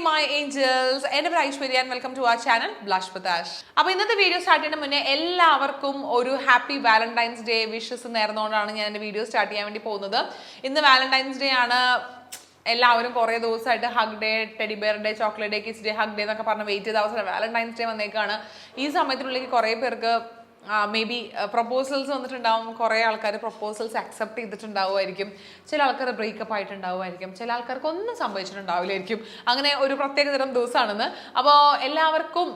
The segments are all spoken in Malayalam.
my angels. എൻ്റെ പേര് Aishwarya and welcome to our channel Blush with Ash. അപ്പോൾ ഇന്നത്തെ വീഡിയോ സ്റ്റാർട്ട് ചെയ്യുന്നതിന് മുന്നേ എല്ലാവർക്കും ഒരു ഹാപ്പി വാലന്റൈൻസ് ഡേ വിഷസ് നേർന്നുകൊണ്ടാണ് ഞാൻ എൻ്റെ വീഡിയോ സ്റ്റാർട്ട് ചെയ്യാൻ വേണ്ടി പോകുന്നത്. ഇന്ന് വാലന്റൈൻസ് ഡേ ആണ്. എല്ലാവരും കുറേ ദിവസമായിട്ട് hug day, teddy bear day, chocolate day, kiss day, hug day എന്നൊക്കെ പറഞ്ഞ് വെയിറ്റ് ചെയ്ത അവസരം വാലന്റൈൻസ് ഡേ വന്നേക്കാണ്. ഈ സമയത്തിനുള്ളിൽ കുറേ പേർക്ക് മേ ബി പ്രപ്പോസൽസ് വന്നിട്ടുണ്ടാവും. കുറേ ആൾക്കാർ പ്രപ്പോസൽസ് അക്സെപ്റ്റ് ചെയ്തിട്ടുണ്ടാവുമായിരിക്കും. ചില ആൾക്കാർ ബ്രേക്കപ്പ് ആയിട്ടുണ്ടാവുമായിരിക്കും. ചില ആൾക്കാർക്ക് ഒന്നും സംഭവിച്ചിട്ടുണ്ടാവില്ലായിരിക്കും. അങ്ങനെ ഒരു പ്രത്യേക തരം ദിവസമാണെന്ന്. അപ്പോൾ എല്ലാവർക്കും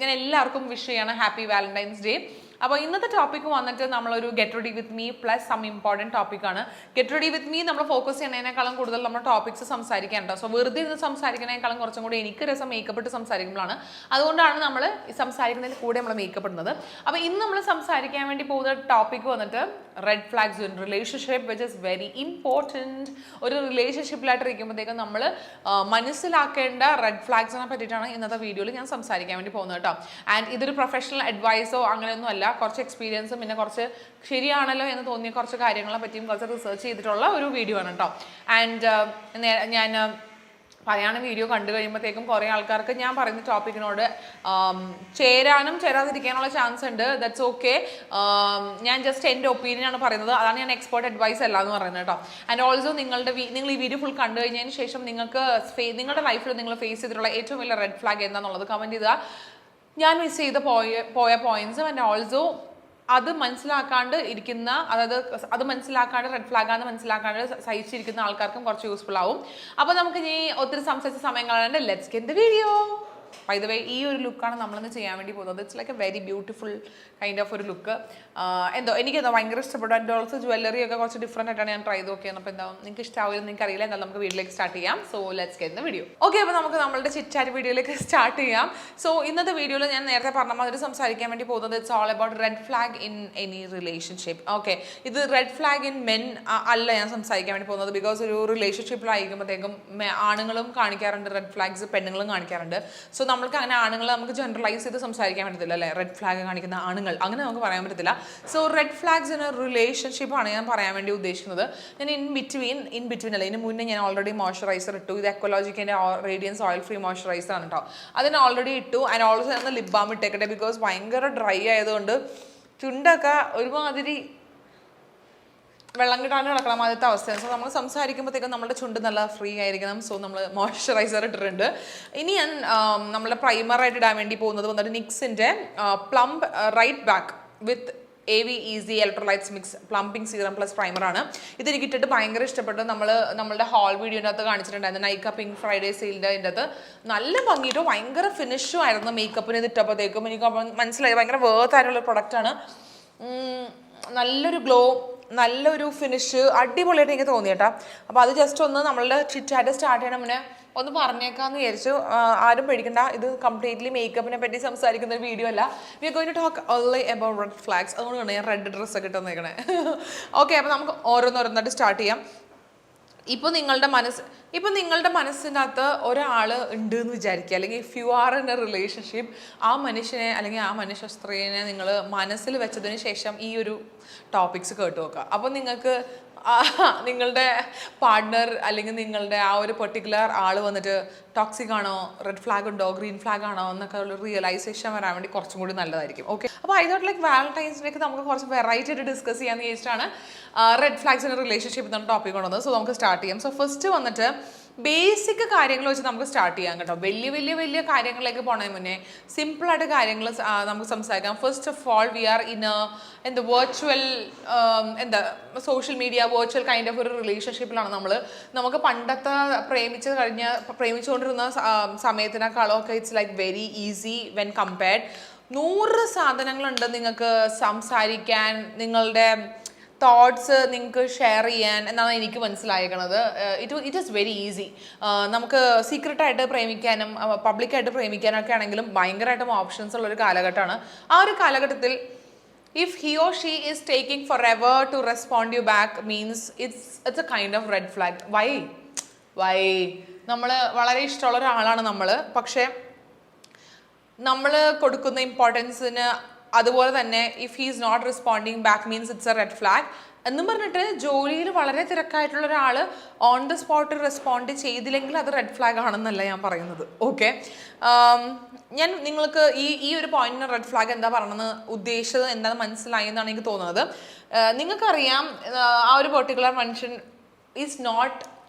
ഞാൻ എല്ലാവർക്കും വിഷ് ചെയ്യണം ഹാപ്പി വാലന്റൈൻസ് ഡേ. അപ്പോൾ ഇന്നത്തെ ടോപ്പിക്ക് വന്നിട്ട് നമ്മളൊരു get ready with me plus some important ടോപ്പിക്കാണ്. ഗെറ്റ് റെഡി വിത്ത് മീ നമ്മൾ ഫോക്കസ് ചെയ്യുന്നതിനേക്കാളും കൂടുതൽ നമ്മൾ ടോപ്പിക്സ് സംസാരിക്കാനുണ്ടോ. സോ വെറുതെ ഇരുന്ന് സംസാരിക്കുന്നതിനേക്കാളും കുറച്ചും കൂടി എനിക്ക് രസം മേക്കപ്പ് ഇട്ട് സംസാരിക്കുമ്പോഴാണ്. അതുകൊണ്ടാണ് നമ്മൾ സംസാരിക്കുന്നതിന് കൂടെ നമ്മൾ മേക്കപ്പ് ഇടുന്നത്. അപ്പോൾ ഇന്ന് നമ്മൾ സംസാരിക്കാൻ വേണ്ടി പോകുന്ന ടോപ്പിക്ക് വന്നിട്ട് red flags in relationship which is very important. ഒരു റിലേഷൻഷിപ്പിലായിട്ട് ഇരിക്കുമ്പോഴത്തേക്കും നമ്മൾ മനസ്സിലാക്കേണ്ട റെഡ് ഫ്ലാഗ്സിനെ പറ്റിയിട്ടാണ് ഇന്നത്തെ വീഡിയോയിൽ ഞാൻ സംസാരിക്കാൻ വേണ്ടി പോകുന്നത് കേട്ടോ. ആൻഡ് ഇതൊരു പ്രൊഫഷണൽ അഡ്വൈസോ അങ്ങനെയൊന്നും അല്ല. കുറച്ച് എക്സ്പീരിയൻസും പിന്നെ കുറച്ച് ശരിയാണല്ലോ എന്ന് തോന്നിയ കുറച്ച് കാര്യങ്ങളെ പറ്റിയും കുറച്ച് റിസർച്ച് ചെയ്തിട്ടുള്ള ഒരു വീഡിയോ ആണ് കേട്ടോ. ആൻഡ് ഞാൻ പറയാനും വീഡിയോ കണ്ടു കഴിയുമ്പോഴത്തേക്കും കുറേ ആൾക്കാർക്ക് ഞാൻ പറയുന്ന ടോപ്പിക്കിനോട് ചേരാനും ചേരാതിരിക്കാനുള്ള ചാൻസ് ഉണ്ട്. That's okay. ഞാൻ ജസ്റ്റ് എൻ്റെ ഒപ്പീനിയൻ ആണ് പറയുന്നത്. അതാണ് ഞാൻ എക്സ്പേർട്ട് അഡ്വൈസ് അല്ല എന്ന് പറയുന്നത് കേട്ടോ. ആൻഡ് ഓൾസോ നിങ്ങൾ ഈ വീഡിയോ ഫുൾ കണ്ടു കഴിഞ്ഞതിന് ശേഷം നിങ്ങൾക്ക് നിങ്ങളുടെ ലൈഫിൽ നിങ്ങൾ ഫേസ് ചെയ്തിട്ടുള്ള ഏറ്റവും വലിയ റെഡ് ഫ്ലാഗ് എന്താണെന്നുള്ളത് കമൻറ്റ് ചെയ്താൽ ഞാൻ മിസ് ചെയ്ത് പോയ പോയിന്റ്സും ആൻഡ് ഓൾസോ അത് മനസ്സിലാക്കാണ്ട് ഇരിക്കുന്ന, അതായത് അത് മനസ്സിലാക്കാണ്ട് റെഡ് ഫ്ലാഗാന്ന് മനസ്സിലാക്കാണ്ട് സഹിച്ചിരിക്കുന്ന ആൾക്കാർക്കും കുറച്ച് യൂസ്ഫുൾ ആവും. അപ്പോൾ നമുക്ക് ഇനി ഒത്തിരി സംസാരിച്ച സമയം കളയാണ്ട് let's get the video. By the way, ഈ ഒരു ലുക്കാണ് നമ്മളിന്ന് ചെയ്യാൻ വേണ്ടി പോകുന്നത്. It's like a very beautiful kind of ഒരു ലുക്ക്. എനിക്കെന്തോ ഭയങ്കര ഇഷ്ടപ്പെട്ടു. ആൻഡ് ഓൾസോ ജ്വല്ലറി ഒക്കെ കുറച്ച് ഡിഫറെൻ്റ് ആയിട്ടാണ് ഞാൻ ട്രൈ ചെയ്ത് നോക്കിയത്. അപ്പോൾ എന്താ നിങ്ങൾക്ക് ഇഷ്ടമാവില്ലെന്ന് നിങ്ങൾക്ക് അറിയില്ല. എന്തായാലും നമുക്ക് വീഡിയോയിലേക്ക് സ്റ്റാർട്ട് ചെയ്യാം. So let's get the video. Okay, അപ്പോൾ നമുക്ക് നമ്മളുടെ ചിറ്റാറ്റ് വീഡിയോയിലേക്ക് സ്റ്റാർട്ട് ചെയ്യാം. സോ ഇന്നത്തെ വീഡിയോയിൽ ഞാൻ നേരത്തെ പറഞ്ഞ മാതിരി സംസാരിക്കാൻ വേണ്ടി പോകുന്നത് it's all about red flag in any relationship. Okay, ഇത് റെഡ് ഫ്ലാഗ് ഇൻ മെൻ അല്ല ഞാൻ സംസാരിക്കാൻ വേണ്ടി പോകുന്നത്. ബിക്കോസ് ഒരു റിലേഷൻഷിപ്പിലായിരിക്കുമ്പോഴത്തേക്കും ആണുങ്ങളും കാണിക്കാറുണ്ട് റെഡ് ഫ്ലാഗ്സ്, പെണ്ണുങ്ങളും കാണിക്കാറുണ്ട്. സോ നമ്മൾക്ക് അങ്ങനെ ആണുങ്ങൾ നമുക്ക് ജനറലൈസ് ചെയ്ത് സംസാരിക്കാൻ പറ്റത്തില്ല അല്ലേ. റെഡ് ഫ്ലാഗ് കാണിക്കുന്ന ആണുങ്ങൾ അങ്ങനെ നമുക്ക് പറയാൻ പറ്റത്തില്ല. So red flags in a റിലേഷൻഷിപ്പാണ് ഞാൻ പറയാൻ വേണ്ടി ഉദ്ദേശിക്കുന്നത്. ഞാൻ ഇൻ ബിറ്റ്വീൻ അല്ല, ഇതിന് മുന്നേ ഞാൻ ഓൾറെഡി മോയ്സ്ചറൈസർ ഇട്ടു. ഇത് എക്കോളജിക്കിൻ്റെ റേഡിയൻസ് ഓയിൽ ഫ്രീ മോയ്സ്ചറൈസർ ആണ് കേട്ടോ. അതിന് ഓൾറെഡി ഇട്ടു. ആൻഡ് ഓൾസോ ഞാൻ ലിപ് ബാം ഇട്ടേക്കട്ടെ. ബിക്കോസ് ഭയങ്കര ഡ്രൈ ആയതുകൊണ്ട് ചുണ്ടൊക്കെ ഒരുമാതിരി വെള്ളം കിട്ടാണ്ട് കിടക്കണം ആദ്യത്തെ അവസ്ഥയാണ്. സോ നമ്മൾ സംസാരിക്കുമ്പോഴത്തേക്കും നമ്മുടെ ചുണ്ട് നല്ല ഫ്രീ ആയിരിക്കണം. സോ നമ്മൾ മോയ്സ്ചറൈസർ ഇട്ടിട്ടുണ്ട്. ഇനി ഞാൻ നമ്മുടെ പ്രൈമറായിട്ട് ഇടാൻ വേണ്ടി പോകുന്നത് വന്നിട്ട് നിക്സിൻ്റെ plumb right back with AV easy electrolytes mix plumbing serum plus പ്രൈമറാണ്. ഇതെനിക്ക് ഇട്ടിട്ട് ഭയങ്കര ഇഷ്ടപ്പെട്ടു. നമ്മളുടെ ഹാൾ വീഡിയോൻ്റെ അകത്ത് കാണിച്ചിട്ടുണ്ടായിരുന്നു. നൈക്ക പിങ്ക് ഫ്രൈഡേ സെയിലിൻ്റെ അതിൻ്റെ അകത്ത് നല്ല ഭംഗിയിട്ടോ ഭയങ്കര ഫിനിഷും ആയിരുന്നു മേക്കപ്പിന് ഇത് ഇട്ടപ്പോഴത്തേക്കും. എനിക്ക് മനസ്സിലായി ഭയങ്കര വേർത്തായിട്ടുള്ള പ്രൊഡക്റ്റാണ്. നല്ലൊരു ഗ്ലോ, നല്ലൊരു ഫിനിഷ്, അടിപൊളിയായിട്ട് എനിക്ക് തോന്നിയേട്ടാ. അപ്പോൾ അത് ജസ്റ്റ് ഒന്ന് നമ്മളുടെ ചിറ്റാറ്റ് സ്റ്റാർട്ട് ചെയ്യണ മുന്നേ ഒന്ന് പറഞ്ഞേക്കാന്ന് വിചാരിച്ചു. ആരും പേടിക്കണ്ട, ഇത് കംപ്ലീറ്റ്ലി മേക്കപ്പിനെ പറ്റി സംസാരിക്കുന്ന ഒരു വീഡിയോ അല്ല. We are going to talk only about red flags. അതുകൊണ്ടാണ് ഞാൻ റെഡ് ഡ്രസ്സൊക്കെ ഇട്ട് വന്നേക്കണേ. ഓക്കെ, അപ്പോൾ നമുക്ക് ഓരോന്നോരോന്നായിട്ട് സ്റ്റാർട്ട് ചെയ്യാം. ഇപ്പോൾ നിങ്ങളുടെ മനസ്സിനകത്ത് ഒരാൾ ഉണ്ട് എന്ന് വിചാരിക്കുക, അല്ലെങ്കിൽ if you are in A relationship, ആ മനുഷ്യനെ അല്ലെങ്കിൽ ആ മനുഷ്യ സ്ത്രീനെ നിങ്ങൾ മനസ്സിൽ വെച്ചതിന് ശേഷം ഈ ഒരു ടോപ്പിക്സ് കേട്ട് നോക്കുക. അപ്പോൾ നിങ്ങൾക്ക് നിങ്ങളുടെ പാർട്ട്ണർ അല്ലെങ്കിൽ നിങ്ങളുടെ ആ ഒരു പെർട്ടിക്കുലർ ആൾ വന്നിട്ട് ടോക്സിക് ആണോ, റെഡ് ഫ്ലാഗ് ഉണ്ടോ, ഗ്രീൻ ഫ്ലാഗ് ആണോ എന്നൊക്കെ ഉള്ള റിയലൈസേഷൻ വരാൻ വേണ്ടി കുറച്ചും കൂടി നല്ലതായിരിക്കും. ഓക്കെ, അപ്പോൾ ഐ തോട്ട് ലൈക്ക് വാലന്റൈൻസ് ഡേക്ക് നമുക്ക് കുറച്ച് വെറൈറ്റി ആയിട്ട് ഡിസ്കസ് ചെയ്യാമെന്ന് ചോദിച്ചിട്ടാണ് റെഡ് ഫ്ലാഗ്സ് ഇൻ റിലേഷൻഷിപ്പ് എന്ന ടോപ്പിക് കൊണ്ടുവന്നത്. സോ നമുക്ക് സ്റ്റാർട്ട് ചെയ്യാം. സോ ഫസ്റ്റ് വന്നിട്ട് ബേസിക് കാര്യങ്ങൾ വെച്ച് നമുക്ക് സ്റ്റാർട്ട് ചെയ്യാം കേട്ടോ. വലിയ കാര്യങ്ങളിലേക്ക് പോണതിന് മുന്നേ സിമ്പിളായിട്ട് കാര്യങ്ങൾ നമുക്ക് സംസാരിക്കാം. First of all we are in virtual social media virtual kind of ഒരു റിലേഷൻഷിപ്പിലാണ് നമുക്ക് പണ്ടത്തെ പ്രേമിച്ചുകൊണ്ടിരുന്ന സമയത്തിനേക്കാളും ഒക്കെ it's like very easy when compared. 100 സാധനങ്ങളുണ്ട് നിങ്ങൾക്ക് സംസാരിക്കാൻ, നിങ്ങളുടെ തോട്ട്സ് നിങ്ങൾക്ക് ഷെയർ ചെയ്യാൻ എന്നാണ് എനിക്ക് മനസ്സിലായിരിക്കണത്. It is very easy. നമുക്ക് സീക്രട്ടായിട്ട് പ്രേമിക്കാനും പബ്ലിക്കായിട്ട് പ്രേമിക്കാനും ഒക്കെ ആണെങ്കിലും ഭയങ്കരമായിട്ടും ഓപ്ഷൻസ് ഉള്ളൊരു കാലഘട്ടമാണ്. ആ ഒരു കാലഘട്ടത്തിൽ if he or she is taking forever to respond you back means it's a kind of red flag. why നമ്മൾ വളരെ ഇഷ്ടമുള്ള ഒരാളാണ് നമ്മൾ, പക്ഷേ നമ്മൾ കൊടുക്കുന്ന ഇമ്പോർട്ടൻസിന് അതുപോലെ തന്നെ if he is not responding back means it's a red flag. എന്നും പറഞ്ഞിട്ട് ജോലിയിൽ വളരെ തിരക്കായിട്ടുള്ള ഒരാൾ ഓൺ ദ സ്പോട്ട് റെസ്പോണ്ട് ചെയ്തില്ലെങ്കിൽ അത് റെഡ് ഫ്ലാഗ് ആണെന്നല്ല ഞാൻ പറയുന്നത്. ഓക്കെ, ഞാൻ നിങ്ങൾക്ക് ഈ ഒരു പോയിന്റിന് റെഡ് ഫ്ലാഗ് എന്താ പറയണമെന്ന് ഉദ്ദേശിച്ചത് എന്താണെന്ന് മനസ്സിലായി എന്നാണ് എനിക്ക് തോന്നുന്നത്. നിങ്ങൾക്കറിയാം ആ ഒരു പെർട്ടിക്കുലർ മനുഷ്യൻ is not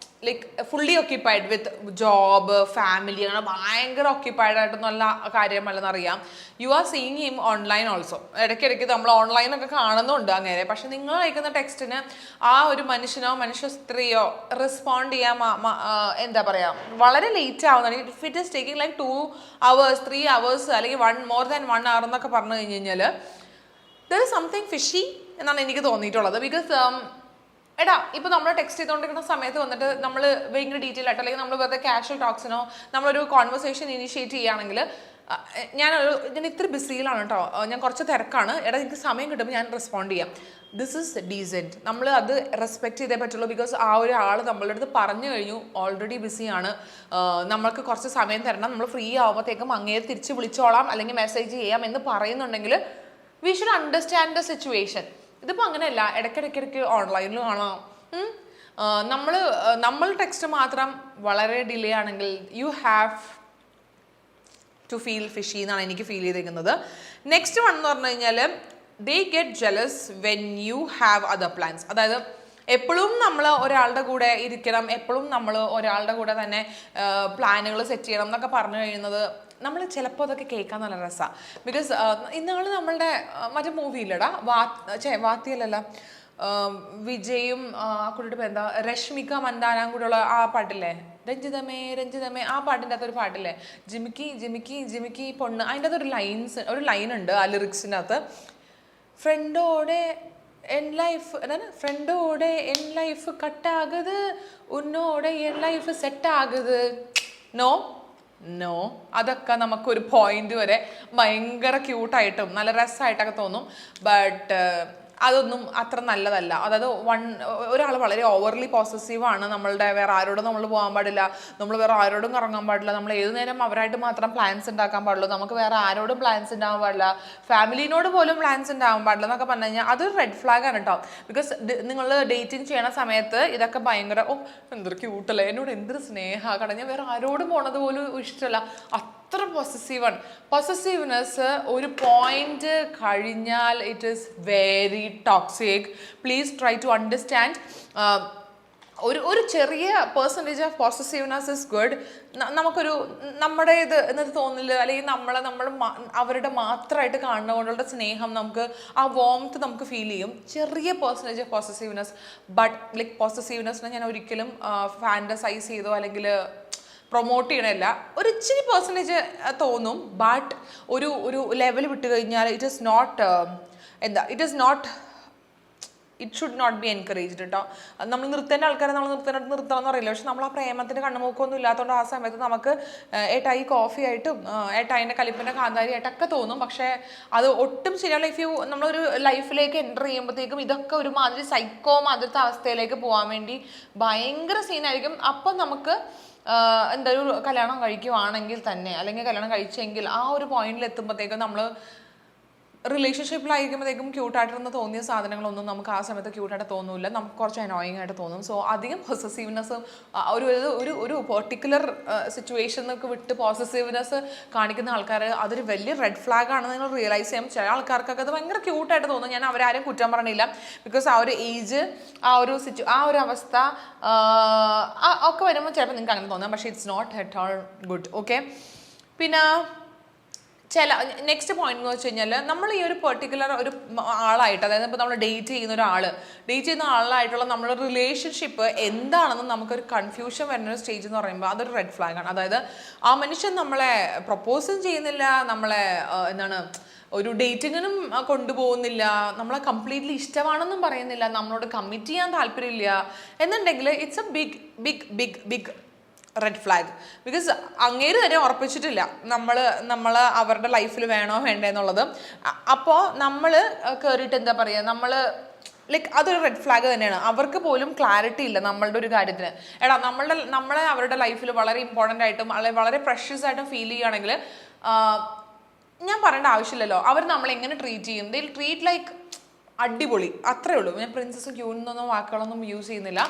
like fully occupied with job family, അങ്ങനെ ഭയങ്കര ഓക്യുപ്പൈഡ് ആയിട്ടൊന്നുമല്ല കാര്യമല്ലെന്നറിയാം. You are seeing him online also. ഇടയ്ക്കിടയ്ക്ക് നമ്മൾ ഓൺലൈനൊക്കെ കാണുന്നുണ്ട് അങ്ങനെ. പക്ഷെ നിങ്ങൾ അയക്കുന്ന ടെക്സ്റ്റിന് ആ ഒരു മനുഷ്യനോ മനുഷ്യ സ്ത്രീയോ റെസ്പോണ്ട് ചെയ്യാൻ എന്താ പറയുക വളരെ ലേറ്റ് ആവുന്നതാണ്. If it is taking like 2 hours 3 hours അല്ലെങ്കിൽ more than 1 hour എന്നൊക്കെ പറഞ്ഞു കഴിഞ്ഞ് കഴിഞ്ഞാൽ ദർ ഇസ് സംതിങ് ഫിഷി എന്നാണ് എനിക്ക് തോന്നിയിട്ടുള്ളത്. ബിക്കോസ് എടാ ഇപ്പോൾ നമ്മൾ ടെക്സ്റ്റ് ചെയ്തുകൊണ്ടിരിക്കുന്ന സമയത്ത് വന്നിട്ട് നമ്മൾ ഭയങ്കര ഡീറ്റെയിൽ ആയിട്ട് അല്ലെങ്കിൽ നമ്മൾ വെറുതെ കാഷ്വൽ ടോക്സിനോ നമ്മളൊരു കോൺവെർസേഷൻ ഇനിഷ്യേറ്റ് ചെയ്യുകയാണെങ്കിൽ ഞാൻ ഇത്തിരി ബിസിയിലാണ് കേട്ടോ, ഞാൻ കുറച്ച് തിരക്കാണ്, എടാ എനിക്ക് സമയം കിട്ടുമ്പോൾ ഞാൻ റെസ്പോണ്ട് ചെയ്യാം. This is decent. നമ്മൾ അത് റെസ്പെക്ട് ചെയ്തേ പറ്റുള്ളൂ. ബിക്കോസ് ആ ഒരു ആൾ നമ്മളുടെ അടുത്ത് പറഞ്ഞു കഴിഞ്ഞു ഓൾറെഡി ബിസിയാണ്, നമ്മൾക്ക് കുറച്ച് സമയം തരണം, നമ്മൾ ഫ്രീ ആകുമ്പോഴത്തേക്കും അങ്ങേ തിരിച്ച് വിളിച്ചോളാം അല്ലെങ്കിൽ മെസ്സേജ് ചെയ്യാം എന്ന് പറയുന്നുണ്ടെങ്കിൽ we should understand the situation. ഇതിപ്പോൾ അങ്ങനെയല്ല, ഇടയ്ക്കിടയ്ക്കിടയ്ക്ക് ഓൺലൈനിൽ കാണാം. നമ്മൾ ടെക്സ്റ്റ് മാത്രം വളരെ ഡിലേ ആണെങ്കിൽ you have to feel fishy എന്നാണ് എനിക്ക് ഫീൽ ചെയ്തിരിക്കുന്നത്. നെക്സ്റ്റ് വൺ എന്ന് പറഞ്ഞു കഴിഞ്ഞാൽ they get jealous when you have other plans. അതായത് എപ്പോഴും നമ്മൾ ഒരാളുടെ കൂടെ ഇരിക്കണം, എപ്പോഴും നമ്മൾ ഒരാളുടെ കൂടെ തന്നെ പ്ലാനുകൾ സെറ്റ് ചെയ്യണം എന്നൊക്കെ പറഞ്ഞു കഴിയുന്നത് നമ്മൾ ചിലപ്പോൾ അതൊക്കെ കേൾക്കാൻ നല്ല രസമാണ്. ബിക്കോസ് ഇന്നാൾ നമ്മളുടെ മറ്റേ മൂവിയില്ലടാ വാത്തിയല്ലല്ല വിജയും ആ കുട്ടിയുടെ എന്താ രശ്മിക മന്ദാനാം കൂടെയുള്ള ആ പാട്ടില്ലേ, രഞ്ജിതമേ രഞ്ജിതമേ, ആ പാട്ടിൻ്റെ അകത്തൊരു പാട്ടില്ലേ, ജിമിക്കി ജിമിക്കി ജിമിക്കി പൊണ്ണ്, അതിൻ്റെ അകത്തൊരു ഒരു ലൈൻ ഉണ്ട് ആ ലിറിക്സിൻ്റെ അകത്ത്, ഫ്രണ്ടോടെ എൻ ലൈഫ് ഫ്രണ്ടോടെ എൻ ലൈഫ് കട്ടാകുത്, ഉന്നോടെ എൻ ലൈഫ് സെറ്റ് ആകുത്. നോ അതൊക്കെ നമുക്കൊരു പോയിന്റ് വരെ ഭയങ്കര ക്യൂട്ടായിട്ടും നല്ല രസമായിട്ടൊക്കെ തോന്നും. ബട്ട് അതൊന്നും അത്ര നല്ലതല്ല. അതായത് ഒരാൾ വളരെ ഓവർലി പോസസീവാണ്, നമ്മളുടെ വേറെ ആരോടും നമ്മൾ പോകാൻ പാടില്ല, നമ്മൾ വേറെ ആരോടും കറങ്ങാൻ പാടില്ല, നമ്മൾ ഏതു നേരം അവരായിട്ട് മാത്രം പ്ലാൻസ് ഉണ്ടാക്കാൻ പാടുള്ളൂ, നമുക്ക് വേറെ ആരോടും പ്ലാൻസ് ഉണ്ടാകാൻ പാടില്ല, ഫാമിലിനോട് പോലും പ്ലാൻസ് ഉണ്ടാകാൻ പാടില്ല എന്നൊക്കെ പറഞ്ഞു കഴിഞ്ഞാൽ അതൊരു റെഡ് ഫ്ലാഗ് ആണ് കേട്ടോ. ബിക്കോസ് നിങ്ങൾ ഡേറ്റിംഗ് ചെയ്യണ സമയത്ത് ഇതൊക്കെ ഭയങ്കര എന്തൊരു ക്യൂട്ടല്ലേ, എന്നോട് എന്തൊരു സ്നേഹമാണ്, കാരണം ഞാൻ വേറെ ആരോടും പോണത് പോലും ഇഷ്ടമല്ല, അത്ര പൊസസീവാണ്. പൊസസീവ്നെസ് ഒരു പോയിന്റ് കഴിഞ്ഞാൽ it is very toxic. Please try to understand. ഒരു ചെറിയ percentage of possessiveness is good. നമ്മുടെ ഇത് എന്നത് തോന്നില്ല, അല്ലെങ്കിൽ നമ്മൾ അവരുടെ മാത്രമായിട്ട് കാണുന്ന കൊണ്ടുള്ള സ്നേഹം നമുക്ക് ആ വോംത്ത് നമുക്ക് ഫീൽ ചെയ്യും. ചെറിയ percentage of possessiveness. But like പോസസീവ്നെസ്സിനെ ഞാൻ ഒരിക്കലും ഫാൻറ്റസൈസ് ചെയ്തോ അല്ലെങ്കിൽ പ്രൊമോട്ട് ചെയ്യണമല്ല, ഒരു ഇച്ചിരി പെർസെൻറ്റേജ് തോന്നും. ബട്ട് ഒരു ലെവൽ വിട്ട് കഴിഞ്ഞാൽ it should not be encouraged കേട്ടോ. നമ്മൾ നിർത്തേണ്ട ആൾക്കാരെ നമ്മൾ നിർത്തണം എന്ന് അറിയില്ല, പക്ഷെ നമ്മൾ ആ പ്രേമത്തിന് കണ്ണുമൂക്കൊന്നും ഇല്ലാത്തതുകൊണ്ട് ആ സമയത്ത് നമുക്ക് ഏട്ടായി കോഫി ആയിട്ടും ഏട്ടായിൻ്റെ കലിപ്പിൻ്റെ കാന്താരി ആയിട്ടൊക്കെ തോന്നും. പക്ഷേ അത് ഒട്ടും ശരിയല്ല. നമ്മളൊരു ലൈഫിലേക്ക് എൻ്റർ ചെയ്യുമ്പോഴത്തേക്കും ഇതൊക്കെ ഒരു മാതിരി സൈക്കോ മാതിരത്തെ അവസ്ഥയിലേക്ക് പോകാൻ വേണ്ടി ഭയങ്കര സീനായിരിക്കും. അപ്പം നമുക്ക് ഒരു കല്യാണം കഴിക്കുവാണെങ്കിൽ തന്നെ, അല്ലെങ്കിൽ കല്യാണം കഴിച്ചെങ്കിൽ ആ ഒരു പോയിന്റിൽ എത്തുമ്പോഴത്തേക്കും നമ്മൾ റിലേഷൻഷിപ്പിലായിരിക്കുമ്പോഴത്തേക്കും ക്യൂട്ടായിട്ടെന്ന് തോന്നിയ സാധനങ്ങളൊന്നും നമുക്ക് ആ സമയത്ത് ക്യൂട്ടായിട്ട് തോന്നില്ല, നമുക്ക് കുറച്ച് അനോയിങ് ആയിട്ട് തോന്നും. സോ അധികം പൊസസീവ്നെസ് ഒരു പെർട്ടിക്കുലർ സിറ്റുവേഷനൊക്കെ വിട്ട് പോസസീവ്നെസ് കാണിക്കുന്ന ആൾക്കാർ അതൊരു വലിയ റെഡ് ഫ്ലാഗ് ആണെന്ന് നിങ്ങൾ റിയലൈസ് ചെയ്യാം. ചില ആൾക്കാർക്കൊക്കെ അത് ഭയങ്കര ക്യൂട്ടായിട്ട് തോന്നും. ഞാൻ അവരാരും കുറ്റം പറഞ്ഞില്ല, ബിക്കോസ് ആ ഒരു ഏജ് ആ ഒരു അവസ്ഥ ഒക്കെ വരുമ്പോൾ ചിലപ്പോൾ നിങ്ങൾക്ക് അങ്ങനെ തോന്നാം. പക്ഷേ it's not at all good. Okay, പിന്നെ നെക്സ്റ്റ് പോയിന്റ് എന്ന് വെച്ച് കഴിഞ്ഞാൽ നമ്മൾ ഈ ഒരു പെർട്ടിക്കുലർ ഒരു ആളായിട്ട്, അതായത് ഇപ്പോൾ നമ്മൾ ഡേറ്റ് ചെയ്യുന്ന ആളായിട്ടുള്ള നമ്മുടെ റിലേഷൻഷിപ്പ് എന്താണെന്ന് നമുക്കൊരു കൺഫ്യൂഷൻ വരുന്ന ഒരു സ്റ്റേജ് എന്ന് പറയുമ്പോൾ അതൊരു റെഡ് ഫ്ലാഗ് ആണ്. അതായത് ആ മനുഷ്യൻ നമ്മളെ പ്രപ്പോസും ചെയ്യുന്നില്ല, നമ്മളെ ഒരു ഡേറ്റിങ്ങിനും കൊണ്ടുപോകുന്നില്ല, നമ്മളെ കംപ്ലീറ്റ്ലി ഇഷ്ടമാണെന്നും പറയുന്നില്ല, നമ്മളോട് കമ്മിറ്റ് ചെയ്യാൻ താല്പര്യമില്ല എന്നുണ്ടെങ്കിൽ it's a big big big big red flag. Because അങ്ങേര് തന്നെ ഉറപ്പിച്ചിട്ടില്ല നമ്മൾ അവരുടെ ലൈഫിൽ വേണോ വേണ്ടേ എന്നുള്ളത്. അപ്പോൾ നമ്മൾ കയറിയിട്ട് എന്താ പറയുക, ലൈക്ക് അതൊരു റെഡ് ഫ്ലാഗ് തന്നെയാണ്. അവർക്ക് പോലും ക്ലാരിറ്റി ഇല്ല നമ്മളുടെ ഒരു കാര്യത്തിന്. നമ്മളെ അവരുടെ ലൈഫിൽ വളരെ ഇമ്പോർട്ടൻ്റ് ആയിട്ടും അല്ലെങ്കിൽ വളരെ പ്രഷ്യസ് ആയിട്ടും ഫീൽ ചെയ്യുകയാണെങ്കിൽ ഞാൻ പറയേണ്ട ആവശ്യമില്ലല്ലോ. അവർ നമ്മളെങ്ങനെ ട്രീറ്റ് ചെയ്യും, ദേ ട്രീറ്റ് ലൈക്ക് അടിപൊളി, അത്രേ ഉള്ളൂ. ഞാൻ പ്രിൻസസ് ക്യൂൻ എന്നൊന്നും വാക്കുകളൊന്നും യൂസ് ചെയ്യുന്നില്ല.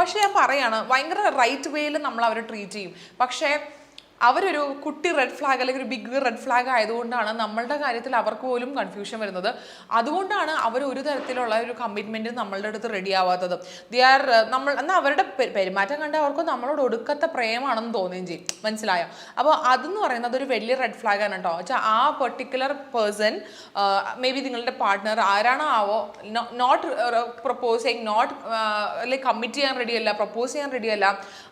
പക്ഷെ ഞാൻ പറയാണ്, ഭയങ്കര റൈറ്റ് വേയിൽ നമ്മൾ അവരെ ട്രീറ്റ് ചെയ്യും. പക്ഷേ അവരൊരു കുട്ടി റെഡ് ഫ്ലാഗ് അല്ലെങ്കിൽ ഒരു ബിഗ് റെഡ് ഫ്ലാഗ് ആയതുകൊണ്ടാണ് നമ്മളുടെ കാര്യത്തിൽ അവർക്ക് പോലും കൺഫ്യൂഷൻ വരുന്നത്. അതുകൊണ്ടാണ് അവർ ഒരു തരത്തിലുള്ള ഒരു കമ്മിറ്റ്മെൻറ്റ് നമ്മളുടെ അടുത്ത് റെഡി ആവാത്തത്. എന്നാൽ അവരുടെ പെരുമാറ്റം കണ്ട് അവർക്ക് നമ്മളോട് ഒടുക്കത്തെ പ്രേമാണെന്ന് തോന്നുകയും ചെയ്യും. മനസ്സിലായോ? അപ്പോൾ അതെന്ന് പറയുന്നത് ഒരു വലിയ റെഡ് ഫ്ലാഗ് ആണ് കേട്ടോ. വെച്ചാൽ ആ പെർട്ടിക്കുലർ പേഴ്സൺ, മേ ബി നിങ്ങളുടെ പാർട്ട്ണർ ആരാണോ ആവോ, not proposing, not like commit ചെയ്യാൻ റെഡിയല്ല, പ്രപ്പോസ് ചെയ്യാൻ റെഡിയല്ല,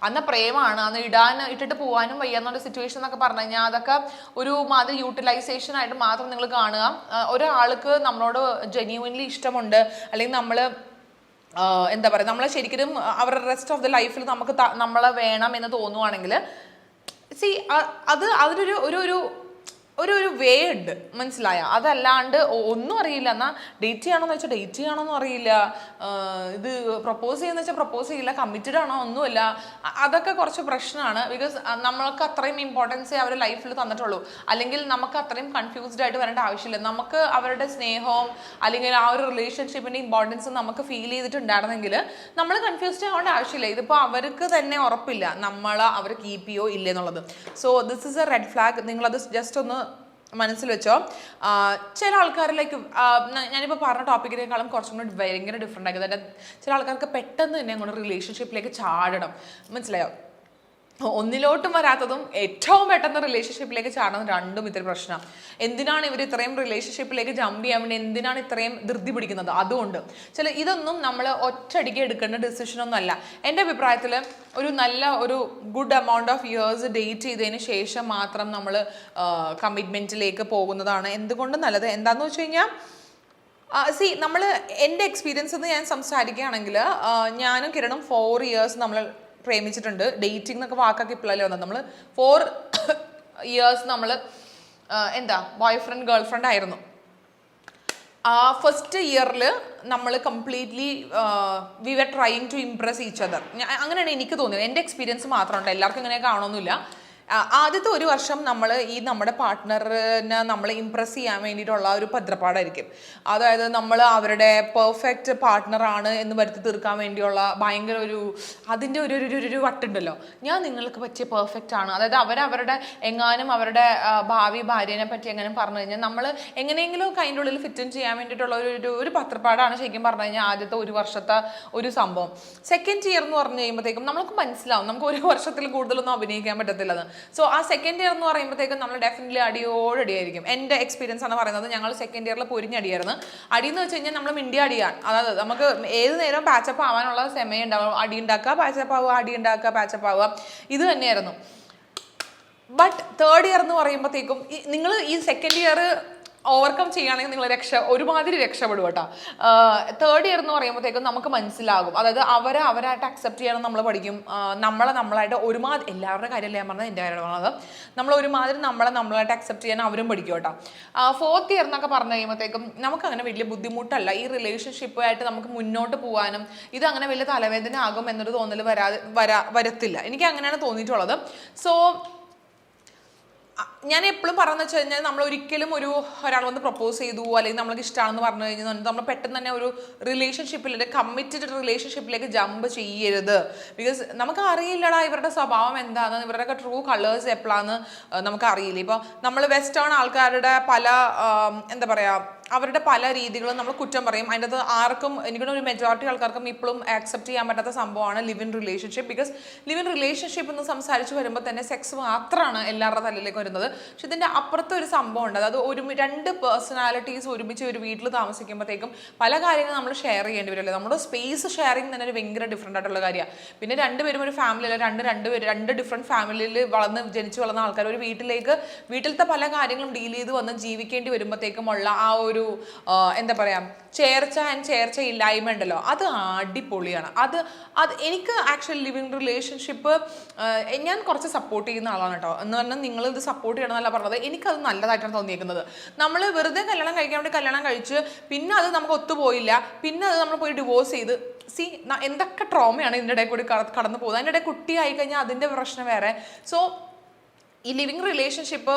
അന്ന് പ്രേമാണ്, അന്ന് ഇട്ടിട്ട് പോകാനും വയ്യാന്ന് സിറ്റുവേഷൻ എന്നൊക്കെ പറഞ്ഞു കഴിഞ്ഞാൽ അതൊക്കെ ഒരു മാതിരി യൂട്ടിലൈസേഷൻ ആയിട്ട് മാത്രം നിങ്ങൾ കാണുക. ഒരാൾക്ക് നമ്മളോട് ജെന്യുവൻലി ഇഷ്ടമുണ്ട്, അല്ലെങ്കിൽ നമ്മൾ എന്താ പറയുക, നമ്മളെ ശരിക്കും അവരുടെ റെസ്റ്റ് ഓഫ് ദ ലൈഫിൽ നമ്മളെ വേണം എന്ന് തോന്നുവാണെങ്കിൽ അതിനൊരു ഒരു വേ ഉണ്ട്. മനസ്സിലായ? അതല്ലാണ്ട് ഒന്നും അറിയില്ല, എന്നാൽ ഡേറ്റ് ചെയ്യണമെന്ന് വെച്ചാൽ ഡേറ്റ് ചെയ്യണമെന്നും അറിയില്ല, ഇത് പ്രപ്പോസ് ചെയ്യുന്ന വെച്ചാൽ പ്രപ്പോസ് ചെയ്യില്ല, കമ്മിറ്റഡ് ആണോ ഒന്നുമില്ല. അതൊക്കെ കുറച്ച് പ്രശ്നമാണ്. ബിക്കോസ് നമ്മൾക്ക് അത്രയും ഇമ്പോർട്ടൻസേ അവരുടെ ലൈഫിൽ തന്നിട്ടുള്ളൂ. അല്ലെങ്കിൽ നമുക്ക് അത്രയും കൺഫ്യൂസ്ഡ് ആയിട്ട് വരേണ്ട ആവശ്യമില്ല. നമുക്ക് അവരുടെ സ്നേഹവും അല്ലെങ്കിൽ ആ ഒരു റിലേഷൻഷിപ്പിൻ്റെ ഇമ്പോർട്ടൻസും നമുക്ക് ഫീൽ ചെയ്തിട്ടുണ്ടായിരുന്നെങ്കിൽ നമ്മൾ കൺഫ്യൂസ്ഡ് ആവേണ്ട ആവശ്യമില്ല. ഇതിപ്പോൾ അവർക്ക് തന്നെ ഉറപ്പില്ല അവർ കീപ്പ് ചെയ്യോ ഇല്ലേ എന്നുള്ളത്. So this is A red flag. നിങ്ങളത് ജസ്റ്റ് ഒന്ന് മനസ്സിൽ വെച്ചോ. ചില ആൾക്കാരിലേക്ക് ഞാനിപ്പോൾ പറഞ്ഞ ടോപ്പിക്കിനേക്കാളും കുറച്ചും കൂടി ഭയങ്കര ഡിഫറെൻ്റ് ആക്കി. അതായത് ചില ആൾക്കാർക്ക് പെട്ടെന്ന് തന്നെ അങ്ങോട്ട് റിലേഷൻഷിപ്പിലേക്ക് ചാടണം. മനസ്സിലായോ? ഒന്നിലോട്ടും വരാത്തതും ഏറ്റവും പെട്ടെന്ന് റിലേഷൻഷിപ്പിലേക്ക് ചാടുന്നത് രണ്ടും ഇത്തിരി പ്രശ്നമാണ്. എന്തിനാണ് ഇവർ ഇത്രയും റിലേഷൻഷിപ്പിലേക്ക് ജമ്പ് ചെയ്യാൻ വേണ്ടി എന്തിനാണ് ഇത്രയും ധൃതി പിടിക്കുന്നത്? അതുകൊണ്ട് ഇതൊന്നും നമ്മൾ ഒറ്റയടിക്ക് എടുക്കേണ്ട ഡിസിഷനൊന്നും അല്ല. എൻ്റെ അഭിപ്രായത്തിൽ ഒരു good amount of years date ചെയ്തതിന് ശേഷം മാത്രം നമ്മൾ കമ്മിറ്റ്മെൻറ്റിലേക്ക് പോകുന്നതാണ് എന്തുകൊണ്ടും നല്ലത്. എന്താണെന്ന് വെച്ച് കഴിഞ്ഞാൽ നമ്മൾ എൻ്റെ എക്സ്പീരിയൻസ് എന്ന് ഞാൻ സംസാരിക്കുകയാണെങ്കിൽ, ഞാനും കിരണും 4 years നമ്മൾ പ്രേമിച്ചിട്ടുണ്ട്. ഡേറ്റിംഗ് എന്നൊക്കെ വാക്കൊക്കെ ഇപ്പോഴല്ലേ വന്നത്. നമ്മൾ 4 years നമ്മൾ ബോയ് ഫ്രണ്ട് ഗേൾ ഫ്രണ്ട് ആയിരുന്നു. ഫസ്റ്റ് ഇയറിൽ നമ്മൾ completely we were trying to impress each other. അങ്ങനെയാണ് എനിക്ക് തോന്നിയത്. എൻ്റെ എക്സ്പീരിയൻസ് മാത്രമുണ്ട്, എല്ലാവർക്കും ഇങ്ങനെ കാണണമെന്നില്ല. ആദ്യത്തെ 1 വർഷം നമ്മൾ നമ്മുടെ പാർട്ട്ണറിനെ നമ്മൾ ഇംപ്രസ് ചെയ്യാൻ വേണ്ടിയിട്ടുള്ള ഒരു ഭദ്രപ്പാടായിരിക്കും. അതായത് നമ്മൾ അവരുടെ പെർഫെക്റ്റ് പാർട്ട്ണറാണ് എന്ന് വരുത്തി തീർക്കാൻ വേണ്ടിയുള്ള ഭയങ്കര അതിൻ്റെ ഒരു വട്ടുണ്ടല്ലോ, ഞാൻ നിങ്ങൾക്ക് പറ്റിയ പെർഫെക്റ്റ് ആണ്. അതായത് അവരുടെ അവരുടെ ഭാവി ഭാര്യനെ പറ്റി എങ്ങനെ പറഞ്ഞു കഴിഞ്ഞാൽ നമ്മൾ എങ്ങനെയെങ്കിലും അതിൻ്റെ ഉള്ളിൽ ഫിറ്റ് ചെയ്യാൻ വേണ്ടിയിട്ടുള്ള ഒരു പത്രപ്പാടാണ് ശരിക്കും പറഞ്ഞു കഴിഞ്ഞാൽ ആദ്യത്തെ 1 വർഷത്തെ ഒരു സംഭവം. സെക്കൻഡ് ഇയർ എന്ന് പറഞ്ഞു കഴിയുമ്പോഴത്തേക്കും നമുക്ക് മനസ്സിലാവും നമുക്ക് 1 വർഷത്തിൽ കൂടുതലൊന്നും അഭിനയിക്കാൻ പറ്റത്തില്ലെന്ന്. സോ ആ സെക്കൻഡ് ഇയർ എന്ന് പറയുമ്പോഴത്തേക്കും നമ്മൾ ഡെഫിനറ്റ്ലി അടിയോടടിയായിരിക്കും. എൻ്റെ എക്സ്പീരിയൻസ് ആണ് പറയുന്നത്. ഞങ്ങൾ സെക്കൻഡ് ഇയറിൽ പൊരിഞ്ഞടിയായിരുന്നു. അടിയെന്ന് വെച്ച് കഴിഞ്ഞാൽ നമ്മൾ അടിയാണ്. അതായത് നമുക്ക് ഏത് നേരവും പാച്ചപ്പ് ആവാനുള്ള സമയം ഉണ്ടാവും. അടി ഉണ്ടാക്കുക, പാച്ചപ്പ് ആവുക, അടി ഉണ്ടാക്കുക, പാച്ചപ്പ് ആവുക, ഇത് തന്നെയായിരുന്നു. ബട്ട് തേർഡ് ഇയർ എന്ന് പറയുമ്പോഴത്തേക്കും നിങ്ങൾ ഈ സെക്കൻഡ് ഇയർ ഓവർകം ചെയ്യുകയാണെങ്കിൽ നിങ്ങൾ ഒരുമാതിരി രക്ഷപ്പെടും കേട്ടോ. തേർഡ് ഇയർ എന്ന് പറയുമ്പോഴത്തേക്കും നമുക്ക് മനസ്സിലാകും. അതായത് അവരായിട്ട് അക്സെപ്റ്റ് ചെയ്യണം നമ്മൾ പഠിക്കും. നമ്മളായിട്ട് ഒരുമാതിരി, എല്ലാവരുടെ കാര്യമല്ല ഞാൻ പറഞ്ഞത്, എൻ്റെ കാര്യമാണ്. നമ്മൾ ഒരുമാതിരി നമ്മളായിട്ട് അക്സെപ്റ്റ് ചെയ്യാൻ അവരും പഠിക്കും കേട്ടോ. ഫോർത്ത് ഇയർ എന്നൊക്കെ പറഞ്ഞു കഴിയുമ്പോഴത്തേക്കും നമുക്ക് അങ്ങനെ വലിയ ബുദ്ധിമുട്ടല്ല. ഈ റിലേഷൻഷിപ്പായിട്ട് നമുക്ക് മുന്നോട്ട് പോകാനും ഇത് അങ്ങനെ വലിയ തലവേദന ആകും എന്നൊരു തോന്നൽ വരത്തില്ല. എനിക്ക് അങ്ങനെയാണ് തോന്നിയിട്ടുള്ളത്. സോ ഞാൻ എപ്പോഴും പറഞ്ഞു വെച്ച് കഴിഞ്ഞാൽ നമ്മൾ ഒരിക്കലും ഒരാൾ വന്ന് പ്രപ്പോസ് ചെയ്തു അല്ലെങ്കിൽ നമ്മൾക്ക് ഇഷ്ടമാണെന്ന് പറഞ്ഞു കഴിഞ്ഞാൽ നമ്മൾ പെട്ടെന്ന് തന്നെ ഒരു റിലേഷൻഷിപ്പിലേക്ക്, കമ്മിറ്റഡ് റിലേഷൻഷിപ്പിലേക്ക് ജമ്പ് ചെയ്യരുത്. ബിക്കോസ് നമുക്ക് അറിയില്ലടാ ഇവരുടെ സ്വഭാവം എന്താണെന്ന്, ഇവരുടെയൊക്കെ ട്രൂ കളേഴ്സ് എപ്പോഴാന്ന് നമുക്ക് അറിയില്ല. ഇപ്പോൾ നമ്മൾ വെസ്റ്റേൺ ആൾക്കാരുടെ പല അവരുടെ പല രീതികളും നമ്മൾ കുറ്റം പറയും. അതിൻ്റെ അത് ആർക്കും, എനിക്കൊരു മെജോറിറ്റി ആൾക്കാർക്കും ഇപ്പോഴും ആക്സെപ്റ്റ് ചെയ്യാൻ പറ്റാത്ത സംഭവമാണ് live in relationship. Because live in relationship എന്ന് സംസാരിച്ച് വരുമ്പോൾ തന്നെ സെക്സ് മാത്രമാണ് എല്ലാവരുടെ തലയിലേക്ക് വരുന്നത്. പക്ഷെ ഇതിൻ്റെ അപ്പുറത്തെ ഒരു സംഭവം ഉണ്ട്. അതായത് 2 പേഴ്സണാലിറ്റീസ് ഒരുമിച്ച് ഒരു വീട്ടിൽ താമസിക്കുമ്പോഴത്തേക്കും പല കാര്യങ്ങളും നമ്മൾ ഷെയർ ചെയ്യേണ്ടി വരില്ലേ. നമ്മുടെ സ്പേസ് ഷെയറിങ് തന്നെ ഒരു ഭയങ്കര ഡിഫറെൻ്റ് ആയിട്ടുള്ള കാര്യമാണ്. പിന്നെ 2 പേരും ഒരു ഫാമിലിയിൽ, 2 ഡിഫറെൻറ്റ് ഫാമിലിയിൽ ജനിച്ചു വളർന്ന ആൾക്കാർ ഒരു വീട്ടിലത്തെ പല കാര്യങ്ങളും ഡീൽ ചെയ്ത് വന്ന് ജീവിക്കേണ്ടി വരുമ്പോഴത്തേക്കുമുള്ള ആ ഒരു ചേർച്ച ഇല്ലായ്മ ഉണ്ടല്ലോ, അത് അടിപൊളിയാണ്. അത് എനിക്ക് ആക്ച്വലി ലിവിങ് റിലേഷൻഷിപ്പ് ഞാൻ കുറച്ച് സപ്പോർട്ട് ചെയ്യുന്ന ആളാണ് കേട്ടോ. എന്ന് പറഞ്ഞാൽ നിങ്ങൾ ഇത് സപ്പോർട്ട് ചെയ്യണമെന്നല്ല പറഞ്ഞത്, എനിക്കത് നല്ലതായിട്ടാണ് തോന്നിയിരിക്കുന്നത്. നമ്മൾ വെറുതെ കല്യാണം കഴിക്കാൻ വേണ്ടി കല്യാണം കഴിച്ച് പിന്നെ അത് നമുക്ക് ഒത്തുപോയില്ല, പിന്നെ അത് നമ്മൾ പോയി ഡിവോഴ്സ് ചെയ്ത് എന്തൊക്കെ ട്രോമയാണ് ഇതിൻ്റെ ഇടയിൽ കൂടി കടന്നു പോകുന്നത്. അതിൻ്റെ ഇടയിൽ കുട്ടിയായി കഴിഞ്ഞാൽ അതിൻ്റെ പ്രശ്നം വേറെ. സോ ഈ ലിവിങ് റിലേഷൻഷിപ്പ്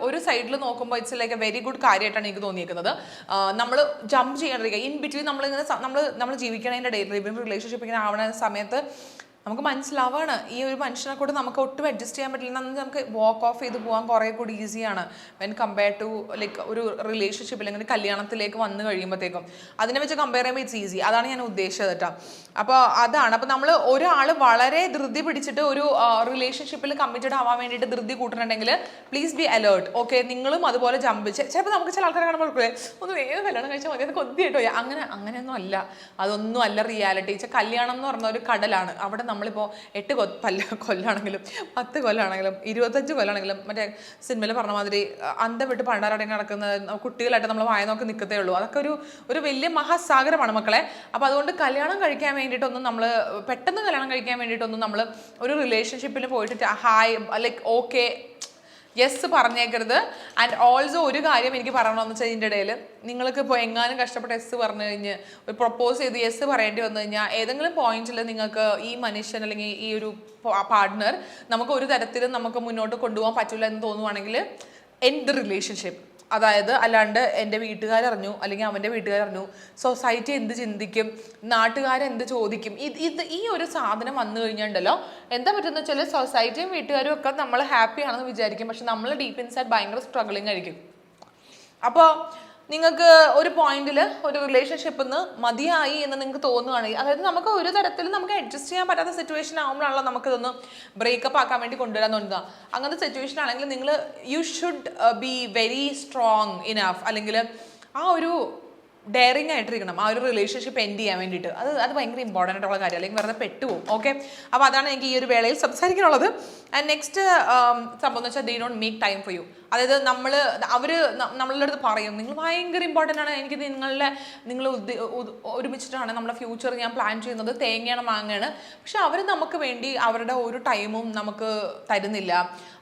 ഒരു സൈഡിൽ നോക്കുമ്പോൾ it's like a very good കാര്യമായിട്ടാണ് എനിക്ക് തോന്നിയിരിക്കുന്നത്. നമ്മൾ ജമ്പ് ചെയ്യാണ്ടിരിക്കുക. ഇൻ ബിറ്റ്വീൻ നമ്മളിങ്ങനെ നമ്മൾ ജീവിക്കണതിൻ്റെ ഇടയിൽ ലിവിങ് റിലേഷൻഷിപ്പ് ഇങ്ങനെ ആവണ സമയത്ത് നമുക്ക് മനസ്സിലാവാണ് ഈ ഒരു മനുഷ്യനെ കൂടെ നമുക്ക് ഒട്ടും അഡ്ജസ്റ്റ് ചെയ്യാൻ പറ്റില്ല. നമുക്ക് വാക്ക് ഓഫ് ചെയ്ത് പോകാൻ കുറേ കൂടി ഈസിയാണ് വെൻ കമ്പയർ ടു ലൈക്ക് ഒരു റിലേഷൻഷിപ്പ് അല്ലെങ്കിൽ കല്യാണത്തിലേക്ക് വന്നു കഴിയുമ്പോഴത്തേക്കും. അതിനെ വെച്ച് കമ്പയർ ചെയ്യുമ്പോൾ ഇറ്റ്സ് ഈസി. അതാണ് ഞാൻ ഉദ്ദേശിച്ചത് കേട്ടോ. അപ്പോൾ അതാണ്. അപ്പോൾ നമ്മൾ ഒരാൾ വളരെ ധൃതി പിടിച്ചിട്ട് ഒരു റിലേഷൻഷിപ്പിൽ കമ്മിറ്റഡ് ആവാൻ വേണ്ടിയിട്ട് ധൃതി കൂട്ടുന്നുണ്ടെങ്കിൽ പ്ലീസ് ബി അലേർട്ട്. ഓക്കെ, നിങ്ങളും അതുപോലെ ജമ്പ് ചിലപ്പോൾ നമുക്ക് ചില ആൾക്കാരെ കാണുമ്പോൾ ഒന്ന് വേഗം കല്യാണം കഴിച്ചാൽ മതി, അത് കൊതിയായിട്ടോ. അങ്ങനെയൊന്നും അല്ല, അതൊന്നും അല്ല റിയാലിറ്റി. കല്യാണം എന്ന് പറഞ്ഞ ഒരു കടലാണ്. അവിടെ നമ്മളിപ്പോൾ 8 കൊല്ലാണെങ്കിലും 10 കൊല്ലാണെങ്കിലും 25 കൊല്ലാണെങ്കിലും മറ്റേ സിനിമയിൽ പറഞ്ഞ മാതിരി അന്തം വിട്ട് പണ്ടാരടങ്ങി നടക്കുന്ന കുട്ടികളായിട്ട് നമ്മൾ വായ നോക്കി നിൽക്കത്തേ ഉള്ളൂ. അതൊക്കെ ഒരു വലിയ മഹാസാഗരമാണ് മക്കളെ. അപ്പോൾ അതുകൊണ്ട് കല്യാണം കഴിക്കാൻ വേണ്ടിയിട്ടൊന്നും നമ്മൾ പെട്ടെന്ന് കല്യാണം കഴിക്കാൻ വേണ്ടിയിട്ടൊന്നും നമ്മൾ ഒരു റിലേഷൻഷിപ്പിൽ പോയിട്ട് ഹായ് ലൈക്ക് ഓക്കെ യെസ് പറഞ്ഞേക്കരുത്. ആൻഡ് ഓൾസോ ഒരു കാര്യം എനിക്ക് പറയണമെന്ന് വെച്ചാൽ ഇതിൻ്റെ ഇടയിൽ നിങ്ങൾക്ക് ഇപ്പോൾ എങ്ങാനും കഷ്ടപ്പെട്ട് യെസ് പറഞ്ഞു കഴിഞ്ഞ് ഒരു പ്രപ്പോസ് ചെയ്ത് യെസ് പറയേണ്ടി വന്നു കഴിഞ്ഞാൽ ഏതെങ്കിലും പോയിന്റിൽ നിങ്ങൾക്ക് ഈ മനുഷ്യൻ അല്ലെങ്കിൽ ഈ ഒരു പാർട്ട്ണർ നമുക്ക് ഒരു തരത്തിലും നമുക്ക് മുന്നോട്ട് കൊണ്ടുപോകാൻ പറ്റില്ല എന്ന് തോന്നുവാണെങ്കിൽ എൻഡ് ദ റിലേഷൻഷിപ്പ്. അതായത് അല്ലാണ്ട് എൻ്റെ വീട്ടുകാരറിഞ്ഞു അല്ലെങ്കിൽ അവൻ്റെ വീട്ടുകാരറിഞ്ഞു, സൊസൈറ്റി എന്ത് ചിന്തിക്കും, നാട്ടുകാരെന്ത് ചോദിക്കും, ഈ ഒരു സാധനം വന്നു കഴിഞ്ഞിട്ടുണ്ടല്ലോ എന്താ പറ്റുന്ന വെച്ചാൽ സൊസൈറ്റിയും വീട്ടുകാരും ഒക്കെ നമ്മൾ ഹാപ്പി ആണെന്ന് വിചാരിക്കും, പക്ഷെ നമ്മൾ ഡീപ്പ് ഇൻസൈഡ് ഭയങ്കര സ്ട്രഗിളിങ് ആയിരിക്കും. അപ്പോൾ നിങ്ങൾക്ക് ഒരു പോയിന്റിൽ ഒരു റിലേഷൻഷിപ്പിൽ നിന്ന് മതിയായി എന്ന് നിങ്ങൾക്ക് തോന്നുകയാണെങ്കിൽ, അതായത് നമുക്ക് ഒരു തരത്തിലും നമുക്ക് അഡ്ജസ്റ്റ് ചെയ്യാൻ പറ്റാത്ത സിറ്റുവേഷൻ ആകുമ്പോഴാണല്ലോ നമുക്കിതൊന്ന് ബ്രേക്കപ്പ് ആക്കാൻ വേണ്ടി കൊണ്ടുവരാൻ തോന്നുക. അങ്ങനത്തെ സിറ്റുവേഷൻ ആണെങ്കിൽ നിങ്ങൾ you should be very strong enough, അല്ലെങ്കിൽ ആ ഒരു ഡെയറിങ് ആയിട്ടിരിക്കണം ആ ഒരു റിലേഷൻഷിപ്പ് എൻഡ് ചെയ്യാൻ വേണ്ടിയിട്ട്. അത് ഭയങ്കര ഇമ്പോർട്ടൻ്റ് ആയിട്ടുള്ള കാര്യം, അല്ലെങ്കിൽ വെറുതെ പെട്ടുപോകും. ഓക്കെ, അപ്പോൾ അതാണ് എനിക്ക് ഈ ഒരു വേളയിൽ സംസാരിക്കാനുള്ളത്. ആൻഡ് നെക്സ്റ്റ് സംഭവം എന്ന് വെച്ചാൽ they don't make time for you. അതായത് അവർ നമ്മളുടെ അടുത്ത് പറയും നിങ്ങൾ ഭയങ്കര ഇമ്പോർട്ടൻ്റ് ആണ്, എനിക്ക് നിങ്ങൾ ഒരുമിച്ചിട്ടാണ് നമ്മുടെ ഫ്യൂച്ചർ ഞാൻ പ്ലാൻ ചെയ്യുന്നത്, തേങ്ങയാണ് മാങ്ങയാണ്. പക്ഷെ അവർ നമുക്ക് വേണ്ടി അവരുടെ ഒരു ടൈമും നമുക്ക് തരുന്നില്ല,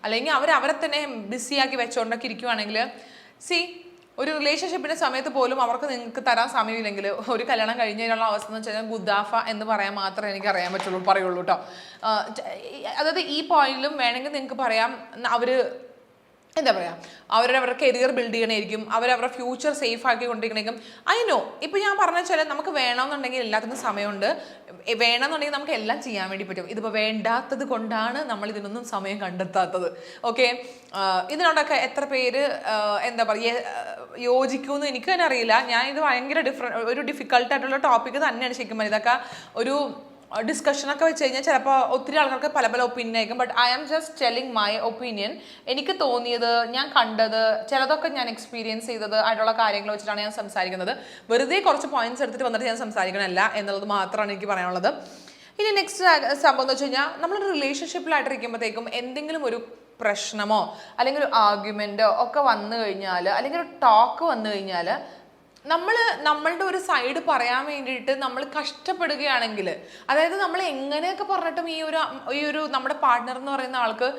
അല്ലെങ്കിൽ അവരെ തന്നെ ബിസിയാക്കി വെച്ചുകൊണ്ടൊക്കെ ഇരിക്കുവാണെങ്കിൽ ഒരു റിലേഷൻഷിപ്പിൻ്റെ സമയത്ത് പോലും അവർക്ക് നിങ്ങൾക്ക് തരാൻ സമയമില്ലെങ്കിൽ ഒരു കല്യാണം കഴിഞ്ഞതിനുള്ള അവസ്ഥ എന്ന് വെച്ചാൽ ഗുദാഫ എന്ന് പറയാൻ മാത്രമേ എനിക്ക് അറിയാൻ പറയുള്ളൂ കേട്ടോ. അതായത് ഈ പോയിന്റിലും വേണമെങ്കിൽ നിങ്ങൾക്ക് പറയാം അവർ എന്താ പറയുക അവരുടെ കരിയർ ബിൽഡ് ചെയ്യണമായിരിക്കും, അവരവരുടെ ഫ്യൂച്ചർ സേഫ് ആക്കി കൊണ്ടിരിക്കണേക്കും. ഐ നോ ഇപ്പോൾ ഞാൻ പറഞ്ഞ വെച്ചാൽ നമുക്ക് വേണമെന്നുണ്ടെങ്കിൽ എല്ലാത്തിനും സമയമുണ്ട്, വേണമെന്നുണ്ടെങ്കിൽ നമുക്ക് എല്ലാം ചെയ്യാൻ വേണ്ടി പറ്റും. ഇതിപ്പോൾ വേണ്ടാത്തത് കൊണ്ടാണ് നമ്മൾ ഇതിനൊന്നും സമയം കണ്ടെത്താത്തത്. ഓക്കെ, ഇതിനോടൊക്കെ എത്ര പേര് എന്താ പറയുക യോജിക്കുമെന്ന് എനിക്ക് തന്നെ അറിയില്ല. ഞാൻ ഇത് ഭയങ്കര ഒരു ഡിഫിക്കൽട്ടായിട്ടുള്ള ടോപ്പിക്ക് തന്നെയാണ് ശരിക്കും. ഇതൊക്കെ ഒരു ഡിസ്കഷനൊക്കെ വെച്ച് കഴിഞ്ഞാൽ ചിലപ്പോൾ ഒത്തിരി ആൾക്കാർക്ക് പല ഒപ്പീനിയൻ ആയിരിക്കും. But I am just telling my opinion. എനിക്ക് തോന്നിയത്, ഞാൻ കണ്ടത്, ചിലതൊക്കെ ഞാൻ എക്സ്പീരിയൻസ് ചെയ്തത് ആയിട്ടുള്ള കാര്യങ്ങൾ വെച്ചിട്ടാണ് ഞാൻ സംസാരിക്കുന്നത്. വെറുതെ കുറച്ച് പോയിന്റ്സ് എടുത്തിട്ട് വന്നിട്ട് ഞാൻ സംസാരിക്കണമല്ല എന്നുള്ളത് മാത്രമാണ് എനിക്ക് പറയാനുള്ളത്. ഇനി നെക്സ്റ്റ് സംഭവം എന്ന് വെച്ച് കഴിഞ്ഞാൽ നമ്മളൊരു റിലേഷൻഷിപ്പിലായിട്ടിരിക്കുമ്പോഴത്തേക്കും എന്തെങ്കിലും ഒരു പ്രശ്നമോ അല്ലെങ്കിൽ ഒരു ആർഗ്യുമെൻറ്റോ ഒക്കെ വന്നു കഴിഞ്ഞാൽ, അല്ലെങ്കിൽ ഒരു ടോക്ക് വന്നു കഴിഞ്ഞാൽ നമ്മളുടെ ഒരു സൈഡ് പറയാൻ വേണ്ടിയിട്ട് നമ്മൾ കഷ്ടപ്പെടുകയാണെങ്കിൽ, അതായത് നമ്മൾ എങ്ങനെയൊക്കെ പറഞ്ഞിട്ടും ഈ ഒരു നമ്മുടെ പാർട്ട്ണർ എന്ന് പറയുന്ന ആൾക്ക്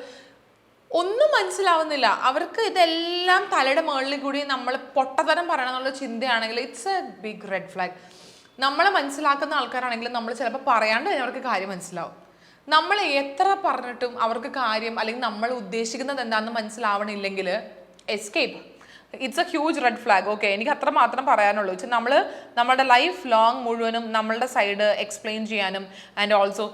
ഒന്നും മനസ്സിലാവുന്നില്ല, അവർക്ക് ഇതെല്ലാം തലയുടെ മുകളിൽ കൂടി നമ്മൾ പൊട്ടത്തരം പറയണം എന്നുള്ള ചിന്തയാണെങ്കിൽ it's a big red flag. നമ്മളെ മനസ്സിലാക്കുന്ന ആൾക്കാരാണെങ്കിൽ നമ്മൾ ചിലപ്പോൾ പറയാണ്ട് തന്നെ അവർക്ക് കാര്യം മനസ്സിലാവും. നമ്മൾ എത്ര പറഞ്ഞിട്ടും അവർക്ക് കാര്യം അല്ലെങ്കിൽ നമ്മൾ ഉദ്ദേശിക്കുന്നത് എന്താണെന്ന് മനസ്സിലാവണില്ലെങ്കിൽ escape. It's a huge red flag. Okay, എനിക്ക് അത്ര മാത്രം പറയാനുള്ളൂ. നമ്മുടെ ലൈഫ് ലോങ് മുഴുവനും നമ്മളുടെ സൈഡ് എക്സ്പ്ലെയിൻ ചെയ്യാനും ആൻഡ് ഓൾസോ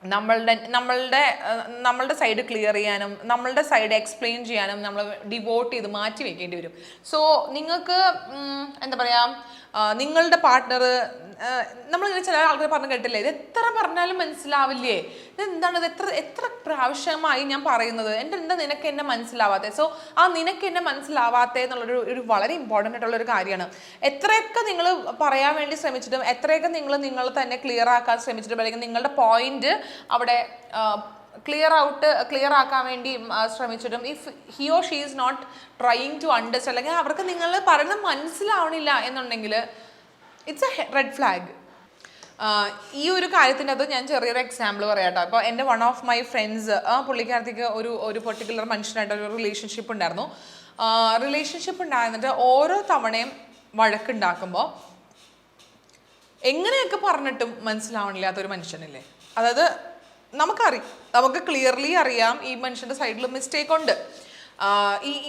നമ്മളുടെ സൈഡ് ക്ലിയർ ചെയ്യാനും നമ്മളുടെ സൈഡ് എക്സ്പ്ലെയിൻ ചെയ്യാനും നമ്മൾ ഡിവോട്ട് ചെയ്ത് മാറ്റി വെക്കേണ്ടി വരും. സോ നിങ്ങൾക്ക് എന്താ പറയുക, നിങ്ങളുടെ പാർട്ട്ണർ, നമ്മളിങ്ങനെ ചില ആൾക്കാർ പറഞ്ഞു കേട്ടില്ലേ, ഇത് എത്ര പറഞ്ഞാലും മനസ്സിലാവില്ലേ, ഇതെന്താണ്, ഇത് എത്ര പ്രാവശ്യമായി ഞാൻ പറയുന്നത്, എന്താ നിനക്ക് എന്നെ മനസ്സിലാവാത്തത്. സോ ആ നിനക്ക് എന്നെ മനസ്സിലാവാത്തത് എന്നുള്ളൊരു വളരെ ഇമ്പോർട്ടൻ്റ് ആയിട്ടുള്ളൊരു കാര്യമാണ്. എത്രയൊക്കെ നിങ്ങൾ പറയാൻ വേണ്ടി ശ്രമിച്ചിട്ടും എത്രയൊക്കെ നിങ്ങൾ തന്നെ ക്ലിയർ ആക്കാൻ ശ്രമിച്ചിട്ടും അല്ലെങ്കിൽ നിങ്ങളുടെ പോയിന്റ് അവിടെ ക്ലിയർ ആക്കാൻ വേണ്ടി ശ്രമിച്ചിട്ടും if he or she is not trying to understand, അല്ലെങ്കിൽ അവർക്ക് നിങ്ങൾ പറയുന്നത് മനസ്സിലാവണില്ല എന്നുണ്ടെങ്കിൽ ഇറ്റ്സ് എ റെഡ് ഫ്ലാഗ്. ഈ ഒരു കാര്യത്തിൻ്റെ അത് ഞാൻ ചെറിയൊരു എക്സാമ്പിൾ പറയാം കേട്ടോ. അപ്പോൾ എൻ്റെ വൺ ഓഫ് മൈ ഫ്രണ്ട്സ്, പുള്ളിക്കാരത്തേക്ക് ഒരു പെർട്ടിക്കുലർ മനുഷ്യനായിട്ടൊരു റിലേഷൻഷിപ്പ് ഉണ്ടായിരുന്നു. റിലേഷൻഷിപ്പ് ഉണ്ടായിരുന്നിട്ട് ഓരോ തവണയും വഴക്കുണ്ടാക്കുമ്പോൾ എങ്ങനെയൊക്കെ പറഞ്ഞിട്ടും മനസ്സിലാവണില്ലാത്തൊരു മനുഷ്യനില്ലേ. അതായത് നമുക്ക് ക്ലിയർലി അറിയാം ഈ മനുഷ്യന്റെ സൈഡിൽ മിസ്റ്റേക്ക് ഉണ്ട്,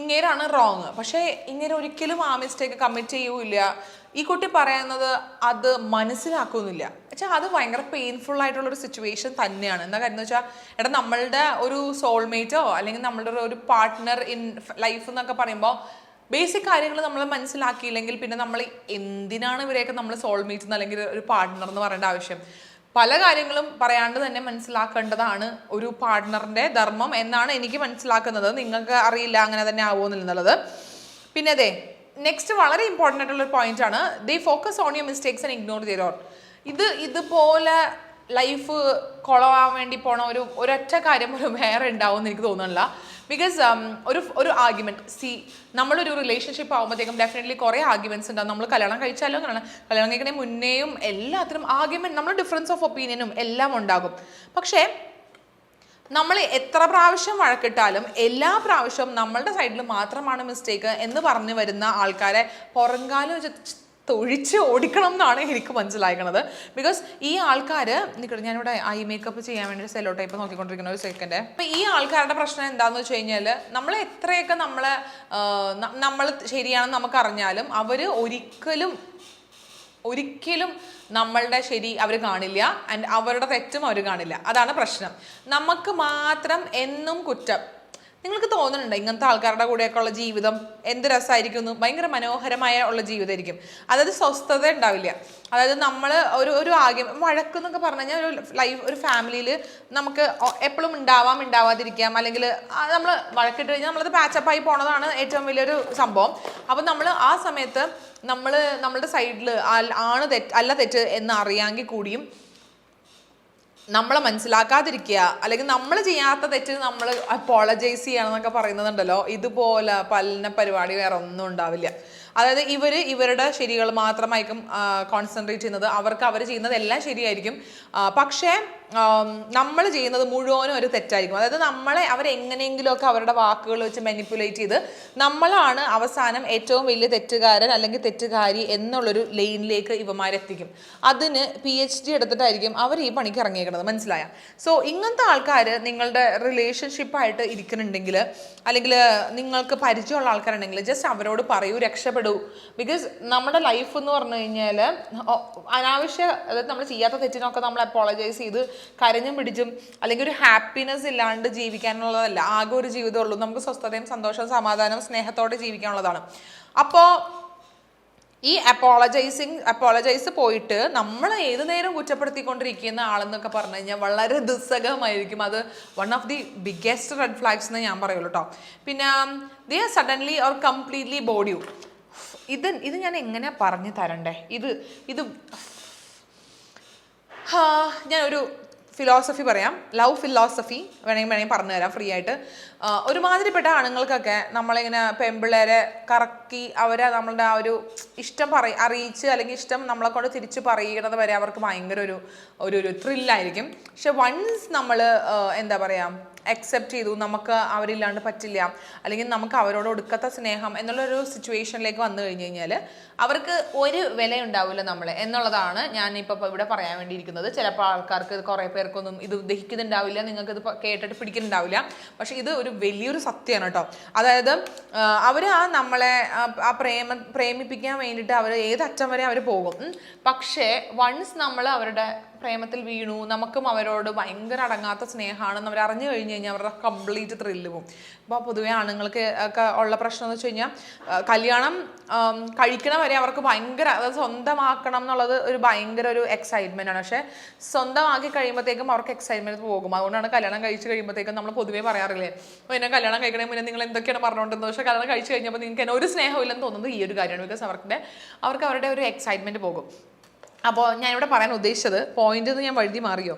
ഇങ്ങേരാണ് റോങ്. പക്ഷേ ഇങ്ങനെ ഒരിക്കലും ആ മിസ്റ്റേക്ക് കമ്മിറ്റ് ചെയ്യൂല. ഈ കുട്ടി പറയുന്നത് അത് മനസ്സിലാക്കുന്നില്ല. വെച്ചാൽ അത് ഭയങ്കര പെയിൻഫുൾ ആയിട്ടുള്ളൊരു സിറ്റുവേഷൻ തന്നെയാണ്. എന്താ കാര്യം എന്ന് വെച്ചാൽ, എടാ നമ്മളുടെ ഒരു സോൾമേറ്റോ അല്ലെങ്കിൽ നമ്മളുടെ ഒരു പാർട്ട്ണർ ഇൻ ലൈഫ് എന്നൊക്കെ പറയുമ്പോൾ ബേസിക് കാര്യങ്ങൾ നമ്മൾ മനസ്സിലാക്കിയില്ലെങ്കിൽ പിന്നെ നമ്മൾ എന്തിനാണ് ഇവരെയൊക്കെ നമ്മൾ സോൾമേറ്റ് അല്ലെങ്കിൽ ഒരു പാർട്ട്ണർ എന്ന് പറയേണ്ട ആവശ്യം? പല കാര്യങ്ങളും പറയാണ്ട് തന്നെ മനസ്സിലാക്കേണ്ടതാണ് ഒരു പാർട്ട്ണറിന്റെ ധർമ്മം എന്നാണ് എനിക്ക് മനസ്സിലാക്കുന്നത്. നിങ്ങൾക്ക് അറിയില്ല അങ്ങനെ തന്നെ ആവുമെന്നുള്ളത്. പിന്നെ അതെ, നെക്സ്റ്റ് വളരെ ഇമ്പോർട്ടൻ്റ് ആയിട്ടുള്ള പോയിന്റ് ആണ്, they focus on your mistakes and ignore their own. ഇതുപോലെ ലൈഫ് കൊളവാൻ വേണ്ടി പോണ ഒരൊറ്റ കാര്യം വേറെ ഉണ്ടാവും എന്ന് എനിക്ക് തോന്നുന്നില്ല. ബിക്കോസ് ഒരു ആർഗ്യുമെന്റ്, നമ്മളൊരു റിലേഷൻഷിപ്പ് ആകുമ്പോഴത്തേക്കും ഡെഫിനറ്റ്ലി കുറേ ആർഗ്യുമെന്റ്സ് ഉണ്ടാവും. നമ്മൾ കല്യാണം കഴിച്ചാലും കല്യാണം കഴിക്കണേ മുന്നേയും എല്ലാത്തിനും ആർഗ്യുമെന്റ്, നമ്മൾ ഡിഫറൻസ് ഓഫ് ഒപ്പീനിയനും എല്ലാം ഉണ്ടാകും. പക്ഷേ നമ്മൾ എത്ര പ്രാവശ്യം വഴക്കിട്ടാലും എല്ലാ പ്രാവശ്യവും നമ്മളുടെ സൈഡിൽ മാത്രമാണ് മിസ്റ്റേക്ക് എന്ന് പറഞ്ഞു വരുന്ന ആൾക്കാരെ പുറംകാലം തൊഴിച്ച് ഓടിക്കണം എന്നാണ് എനിക്ക് മനസ്സിലാക്കുന്നത്. ബിക്കോസ് ഈ ആൾക്കാർ നിൽക്കണം, ഞാനിവിടെ ഐ മേക്കപ്പ് ചെയ്യാൻ വേണ്ടി സെല്ലോ ടൈപ്പ് നോക്കിക്കൊണ്ടിരിക്കുന്ന ഒരു സെക്കൻഡ്. അപ്പം ഈ ആൾക്കാരുടെ പ്രശ്നം എന്താണെന്ന് വെച്ച് കഴിഞ്ഞാൽ, നമ്മൾ എത്രയൊക്കെ നമ്മൾ ശരിയാണെന്ന് നമുക്കറിഞ്ഞാലും അവർ ഒരിക്കലും നമ്മളുടെ ശരി അവർ കാണില്ല, ആൻഡ് അവരുടെ തെറ്റും അവർ കാണില്ല. അതാണ് പ്രശ്നം. നമുക്ക് മാത്രം എന്നും കുറ്റം. നിങ്ങൾക്ക് തോന്നുന്നുണ്ട് ഇങ്ങനത്തെ ആൾക്കാരുടെ കൂടെയൊക്കെ ഉള്ള ജീവിതം എന്ത് രസമായിരിക്കും? ഭയങ്കര മനോഹരമായ ഉള്ള ജീവിതമായിരിക്കും. അതായത് സ്വസ്ഥത ഉണ്ടാവില്ല. അതായത് നമ്മൾ ഒരു വഴക്ക് എന്നൊക്കെ പറഞ്ഞു കഴിഞ്ഞാൽ ഒരു ഫാമിലിയിൽ നമുക്ക് എപ്പോഴും ഉണ്ടാവാതിരിക്കാം. അല്ലെങ്കിൽ നമ്മൾ വഴക്കിട്ട് കഴിഞ്ഞാൽ നമ്മളത് പാച്ചപ്പായി പോണതാണ് ഏറ്റവും വലിയൊരു സംഭവം. അപ്പം നമ്മൾ ആ സമയത്ത് നമ്മളുടെ സൈഡിൽ അല്ല തെറ്റ് എന്ന് അറിയാമെങ്കിൽ കൂടിയും നമ്മളെ മനസ്സിലാക്കാതിരിക്കുക, അല്ലെങ്കിൽ നമ്മൾ ചെയ്യാത്ത തെറ്റിന് നമ്മൾ അപ്പോളജൈസ് ചെയ്യണമെന്നൊക്കെ പറയുന്നതുണ്ടല്ലോ, ഇതുപോലെ പല പരിപാടി വേറെ ഒന്നും ഉണ്ടാവില്ല. അതായത് ഇവരുടെ ശരികൾ മാത്രമായിരിക്കും കോൺസെൻട്രേറ്റ് ചെയ്യുന്നത്. അവർ ചെയ്യുന്നത് എല്ലാം ശരിയായിരിക്കും, പക്ഷേ നമ്മൾ ചെയ്യുന്നത് മുഴുവനും ഒരു തെറ്റായിരിക്കും. അതായത് അവരെങ്ങനെയെങ്കിലുമൊക്കെ അവരുടെ വാക്കുകൾ വെച്ച് മാനിപ്പുലേറ്റ് ചെയ്ത് നമ്മളാണ് അവസാനം ഏറ്റവും വലിയ തെറ്റുകാരൻ അല്ലെങ്കിൽ തെറ്റുകാരി എന്നുള്ളൊരു ലൈനിലേക്ക് ഇവന്മാരെത്തിക്കും. അതിന് PhD എടുത്തിട്ടായിരിക്കും അവർ ഈ പണിക്ക് ഇറങ്ങിയേക്കുന്നത്, മനസ്സിലായ? സോ ഇങ്ങനത്തെ ആൾക്കാർ നിങ്ങളുടെ റിലേഷൻഷിപ്പായിട്ട് ഇരിക്കുന്നുണ്ടെങ്കിൽ, അല്ലെങ്കിൽ നിങ്ങൾക്ക് പരിചയമുള്ള ആൾക്കാരുണ്ടെങ്കിൽ ജസ്റ്റ് അവരോട് പറയൂ, രക്ഷപ്പെടൂ. ബിക്കോസ് നമ്മുടെ ലൈഫ് എന്ന് പറഞ്ഞു കഴിഞ്ഞാൽ അതായത് നമ്മൾ ചെയ്യാത്ത തെറ്റിനൊക്കെ നമ്മൾ അപ്പോളജൈസ് ചെയ്ത് കരഞ്ഞും പിടിച്ചും അല്ലെങ്കിൽ ഒരു ഹാപ്പിനെസ് ഇല്ലാണ്ട് ജീവിക്കാനുള്ളതല്ല. ആകെ ഒരു ജീവിതമുള്ളൂ. നമുക്ക് സ്വസ്ഥതയും സന്തോഷവും സമാധാനവും സ്നേഹത്തോടെ ജീവിക്കാനുള്ളതാണ്. അപ്പോൾ ഈ അപ്പോളജൈസ് പോയിട്ട് നമ്മൾ ഏത് നേരം കുറ്റപ്പെടുത്തിക്കൊണ്ടിരിക്കുന്ന ആളെന്നൊക്കെ പറഞ്ഞു കഴിഞ്ഞാൽ വളരെ ദുസ്സഹമായിരിക്കും. അത് one of the biggest red flags എന്ന് ഞാൻ പറയുള്ളൂ കേട്ടോ. പിന്നെ they are suddenly or completely bored you. ഇത് ഞാൻ എങ്ങനെ പറഞ്ഞു തരണ്ടേ? ഞാനൊരു ഫിലോസഫി പറയാം, ലവ് ഫിലോസഫി വേണമെങ്കിൽ പറഞ്ഞു തരാം ഫ്രീ ആയിട്ട്. ഒരുമാതിരിപ്പെട്ട ആണുങ്ങൾക്കൊക്കെ നമ്മളിങ്ങനെ പെൺപിള്ളേരെ കറക്കി അവരെ നമ്മളുടെ ആ ഒരു ഇഷ്ടം അറിയിച്ച് അല്ലെങ്കിൽ ഇഷ്ടം നമ്മളെ കൊണ്ട് തിരിച്ച് പറയുന്നത് വരെ അവർക്ക് ഭയങ്കര ഒരു ത്രില്ലായിരിക്കും. പക്ഷെ വൺസ് നമ്മൾ എന്താ പറയുക അക്സെപ്റ്റ് ചെയ്തു, നമുക്ക് അവരില്ലാണ്ട് പറ്റില്ല, അല്ലെങ്കിൽ നമുക്ക് അവരോട് ഒടുക്കത്തെ സ്നേഹം എന്നുള്ളൊരു സിറ്റുവേഷനിലേക്ക് വന്നു കഴിഞ്ഞ് കഴിഞ്ഞാൽ അവർക്ക് ഒരു വില ഉണ്ടാവില്ല നമ്മളെ എന്നുള്ളതാണ് ഞാനിപ്പോൾ ഇവിടെ പറയാൻ വേണ്ടിയിരിക്കുന്നത്. ചിലപ്പോൾ ആൾക്കാർക്ക് കുറേ പേർക്കൊന്നും ഇത് ദഹിക്കുന്നുണ്ടാവില്ല, നിങ്ങൾക്ക് ഇത് കേട്ടിട്ട് പിടിക്കുന്നുണ്ടാവില്ല. പക്ഷെ ഇത് ഒരു വലിയൊരു സത്യമാണ് കേട്ടോ. അതായത് അവർ നമ്മളെ പ്രേമിപ്പിക്കാൻ വേണ്ടിയിട്ട് അവർ ഏതറ്റം വരെ അവർ പോകും. പക്ഷേ വൺസ് നമ്മൾ അവരുടെ പ്രേമത്തിൽ വീണു, നമുക്കും അവരോട് ഭയങ്കര അടങ്ങാത്ത സ്നേഹമാണെന്ന് അവർ അറിഞ്ഞു കഴിഞ്ഞ് കഴിഞ്ഞാൽ അവരുടെ കംപ്ലീറ്റ് ത്രില്ല് പോകും. അപ്പോൾ പൊതുവെ ആണുങ്ങൾക്ക് ഒക്കെ ഉള്ള പ്രശ്നം എന്ന് വെച്ച് കഴിഞ്ഞാൽ കല്യാണം കഴിക്കണ വരെ അവർക്ക് ഭയങ്കര, അതായത് സ്വന്തമാക്കണം എന്നുള്ളത് ഒരു ഭയങ്കര ഒരു എക്സൈറ്റ്മെൻ്റ് ആണ്. പക്ഷേ സ്വന്തമാക്കി കഴിയുമ്പോഴത്തേക്കും അവർക്ക് എക്സൈറ്റ്മെൻറ്റ് പോകും. അതുകൊണ്ടാണ് കല്യാണം കഴിച്ച് കഴിയുമ്പോഴത്തേക്കും നമ്മൾ പൊതുവേ പറയാറില്ലേ, പിന്നെ കല്യാണം കഴിക്കണേ മുന്നേ നിങ്ങൾ എന്തൊക്കെയാണ് പറഞ്ഞുകൊണ്ടിരുന്നത്, പക്ഷേ കല്യാണം കഴിച്ച് കഴിഞ്ഞപ്പോൾ നിങ്ങൾക്ക് തന്നെ ഒരു സ്നേഹമില്ലെന്ന് തോന്നുന്നത് ഈ ഒരു കാര്യമാണ്. ബിക്കോസ് അവർക്ക് അവരുടെ ഒരു എക്സൈറ്റ്മെൻറ്റ് പോകും. അപ്പോൾ ഞാനിവിടെ പറയാൻ ഉദ്ദേശിച്ചത് പോയിന്റ് ഞാൻ വഴുതി മാറിയോ?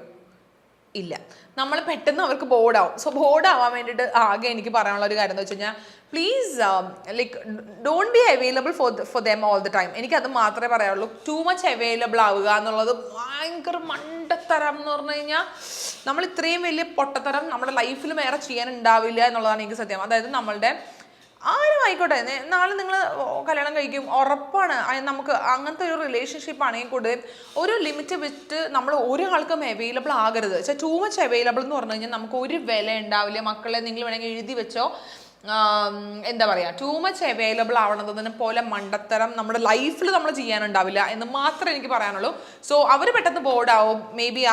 ഇല്ല, നമ്മൾ പെട്ടെന്ന് അവർക്ക് ബോർഡാവും. സോ ബോർഡാവാൻ വേണ്ടിയിട്ട് ആകെ എനിക്ക് പറയാനുള്ള ഒരു കാര്യം എന്ന് വെച്ച് കഴിഞ്ഞാൽ, please like don't be available for them all the time. എനിക്കത് മാത്രമേ പറയാനുള്ളൂ. ടു മച്ച് അവൈലബിൾ ആവുക എന്നുള്ളത് ഭയങ്കര മണ്ടത്തരം എന്ന് പറഞ്ഞു കഴിഞ്ഞാൽ, നമ്മൾ ഇത്രയും വലിയ പൊട്ടത്തരം നമ്മുടെ ലൈഫിൽ വേറെ ചെയ്യാനുണ്ടാവില്ല എന്നുള്ളതാണ് എനിക്ക് സത്യം. അതായത് നമ്മളുടെ ആരും ആയിക്കോട്ടെ, നാളെ നിങ്ങൾ കല്യാണം കഴിക്കും, ഉറപ്പാണ്. നമുക്ക് അങ്ങനത്തെ ഒരു റിലേഷൻഷിപ്പ് ആണെങ്കിൽ കൂടെ ഒരു ലിമിറ്റ് വിട്ട് നമ്മൾ ഒരാൾക്കും അവൈലബിൾ ആകരുത്. പക്ഷേ ടൂ മച്ച് അവൈലബിൾ എന്ന് പറഞ്ഞു കഴിഞ്ഞാൽ നമുക്ക് ഒരു വില ഉണ്ടാവില്ല. മക്കളെ നിങ്ങൾ വേണമെങ്കിൽ എഴുതി വെച്ചോ, എന്താ പറയുക, ടൂ മച്ച് അവൈലബിൾ ആവണതിനെ പോലെ മണ്ടത്തരം നമ്മുടെ ലൈഫിൽ നമ്മൾ ചെയ്യാനുണ്ടാവില്ല എന്ന് മാത്രമേ എനിക്ക് പറയാനുള്ളൂ. സോ അവർ പെട്ടെന്ന് ബോർഡാവും. മേ ബി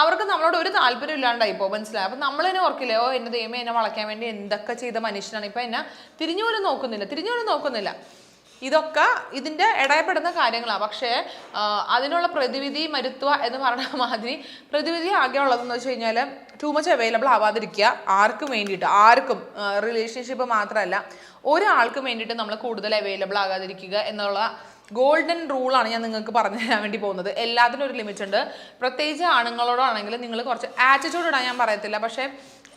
അവർക്ക് നമ്മളോട് ഒരു താല്പര്യം ഇല്ലാണ്ടായിപ്പോ, മനസ്സിലായി. അപ്പം നമ്മൾ തന്നെ ഓർക്കില്ലേ, ഓ എന്നെ ദൈവമേ എന്നെ വളയ്ക്കാൻ വേണ്ടി എന്തൊക്കെ ചെയ്ത മനുഷ്യനാണ്, ഇപ്പം എന്നെ തിരിഞ്ഞു പോലും നോക്കുന്നില്ല. ഇതൊക്കെ ഇതിൻ്റെ ഇടയപ്പെടുന്ന കാര്യങ്ങളാണ്. പക്ഷേ അതിനുള്ള പ്രതിവിധി മരുത്തുക എന്ന് പറഞ്ഞ മാതിരി പ്രതിവിധി ആകെ ഉള്ളതെന്ന് വെച്ച് കഴിഞ്ഞാൽ ടൂ മച്ച് അവൈലബിൾ ആവാതിരിക്കുക. ആർക്കും വേണ്ടിയിട്ട്, ആർക്കും റിലേഷൻഷിപ്പ് മാത്രമല്ല ഒരാൾക്കും വേണ്ടിയിട്ട് നമ്മൾ കൂടുതൽ അവൈലബിൾ ആകാതിരിക്കുക എന്നുള്ള ഗോൾഡൻ റൂളാണ് ഞാൻ നിങ്ങൾക്ക് പറഞ്ഞു തരാൻ വേണ്ടി പോകുന്നത്. എല്ലാത്തിനും ഒരു ലിമിറ്റ് ഉണ്ട്. പ്രത്യേകിച്ച് ആണുങ്ങളോടാണെങ്കിൽ നിങ്ങൾ കുറച്ച് ആറ്റിറ്റ്യൂഡ് ഇടാൻ ഞാൻ പറയത്തില്ല, പക്ഷേ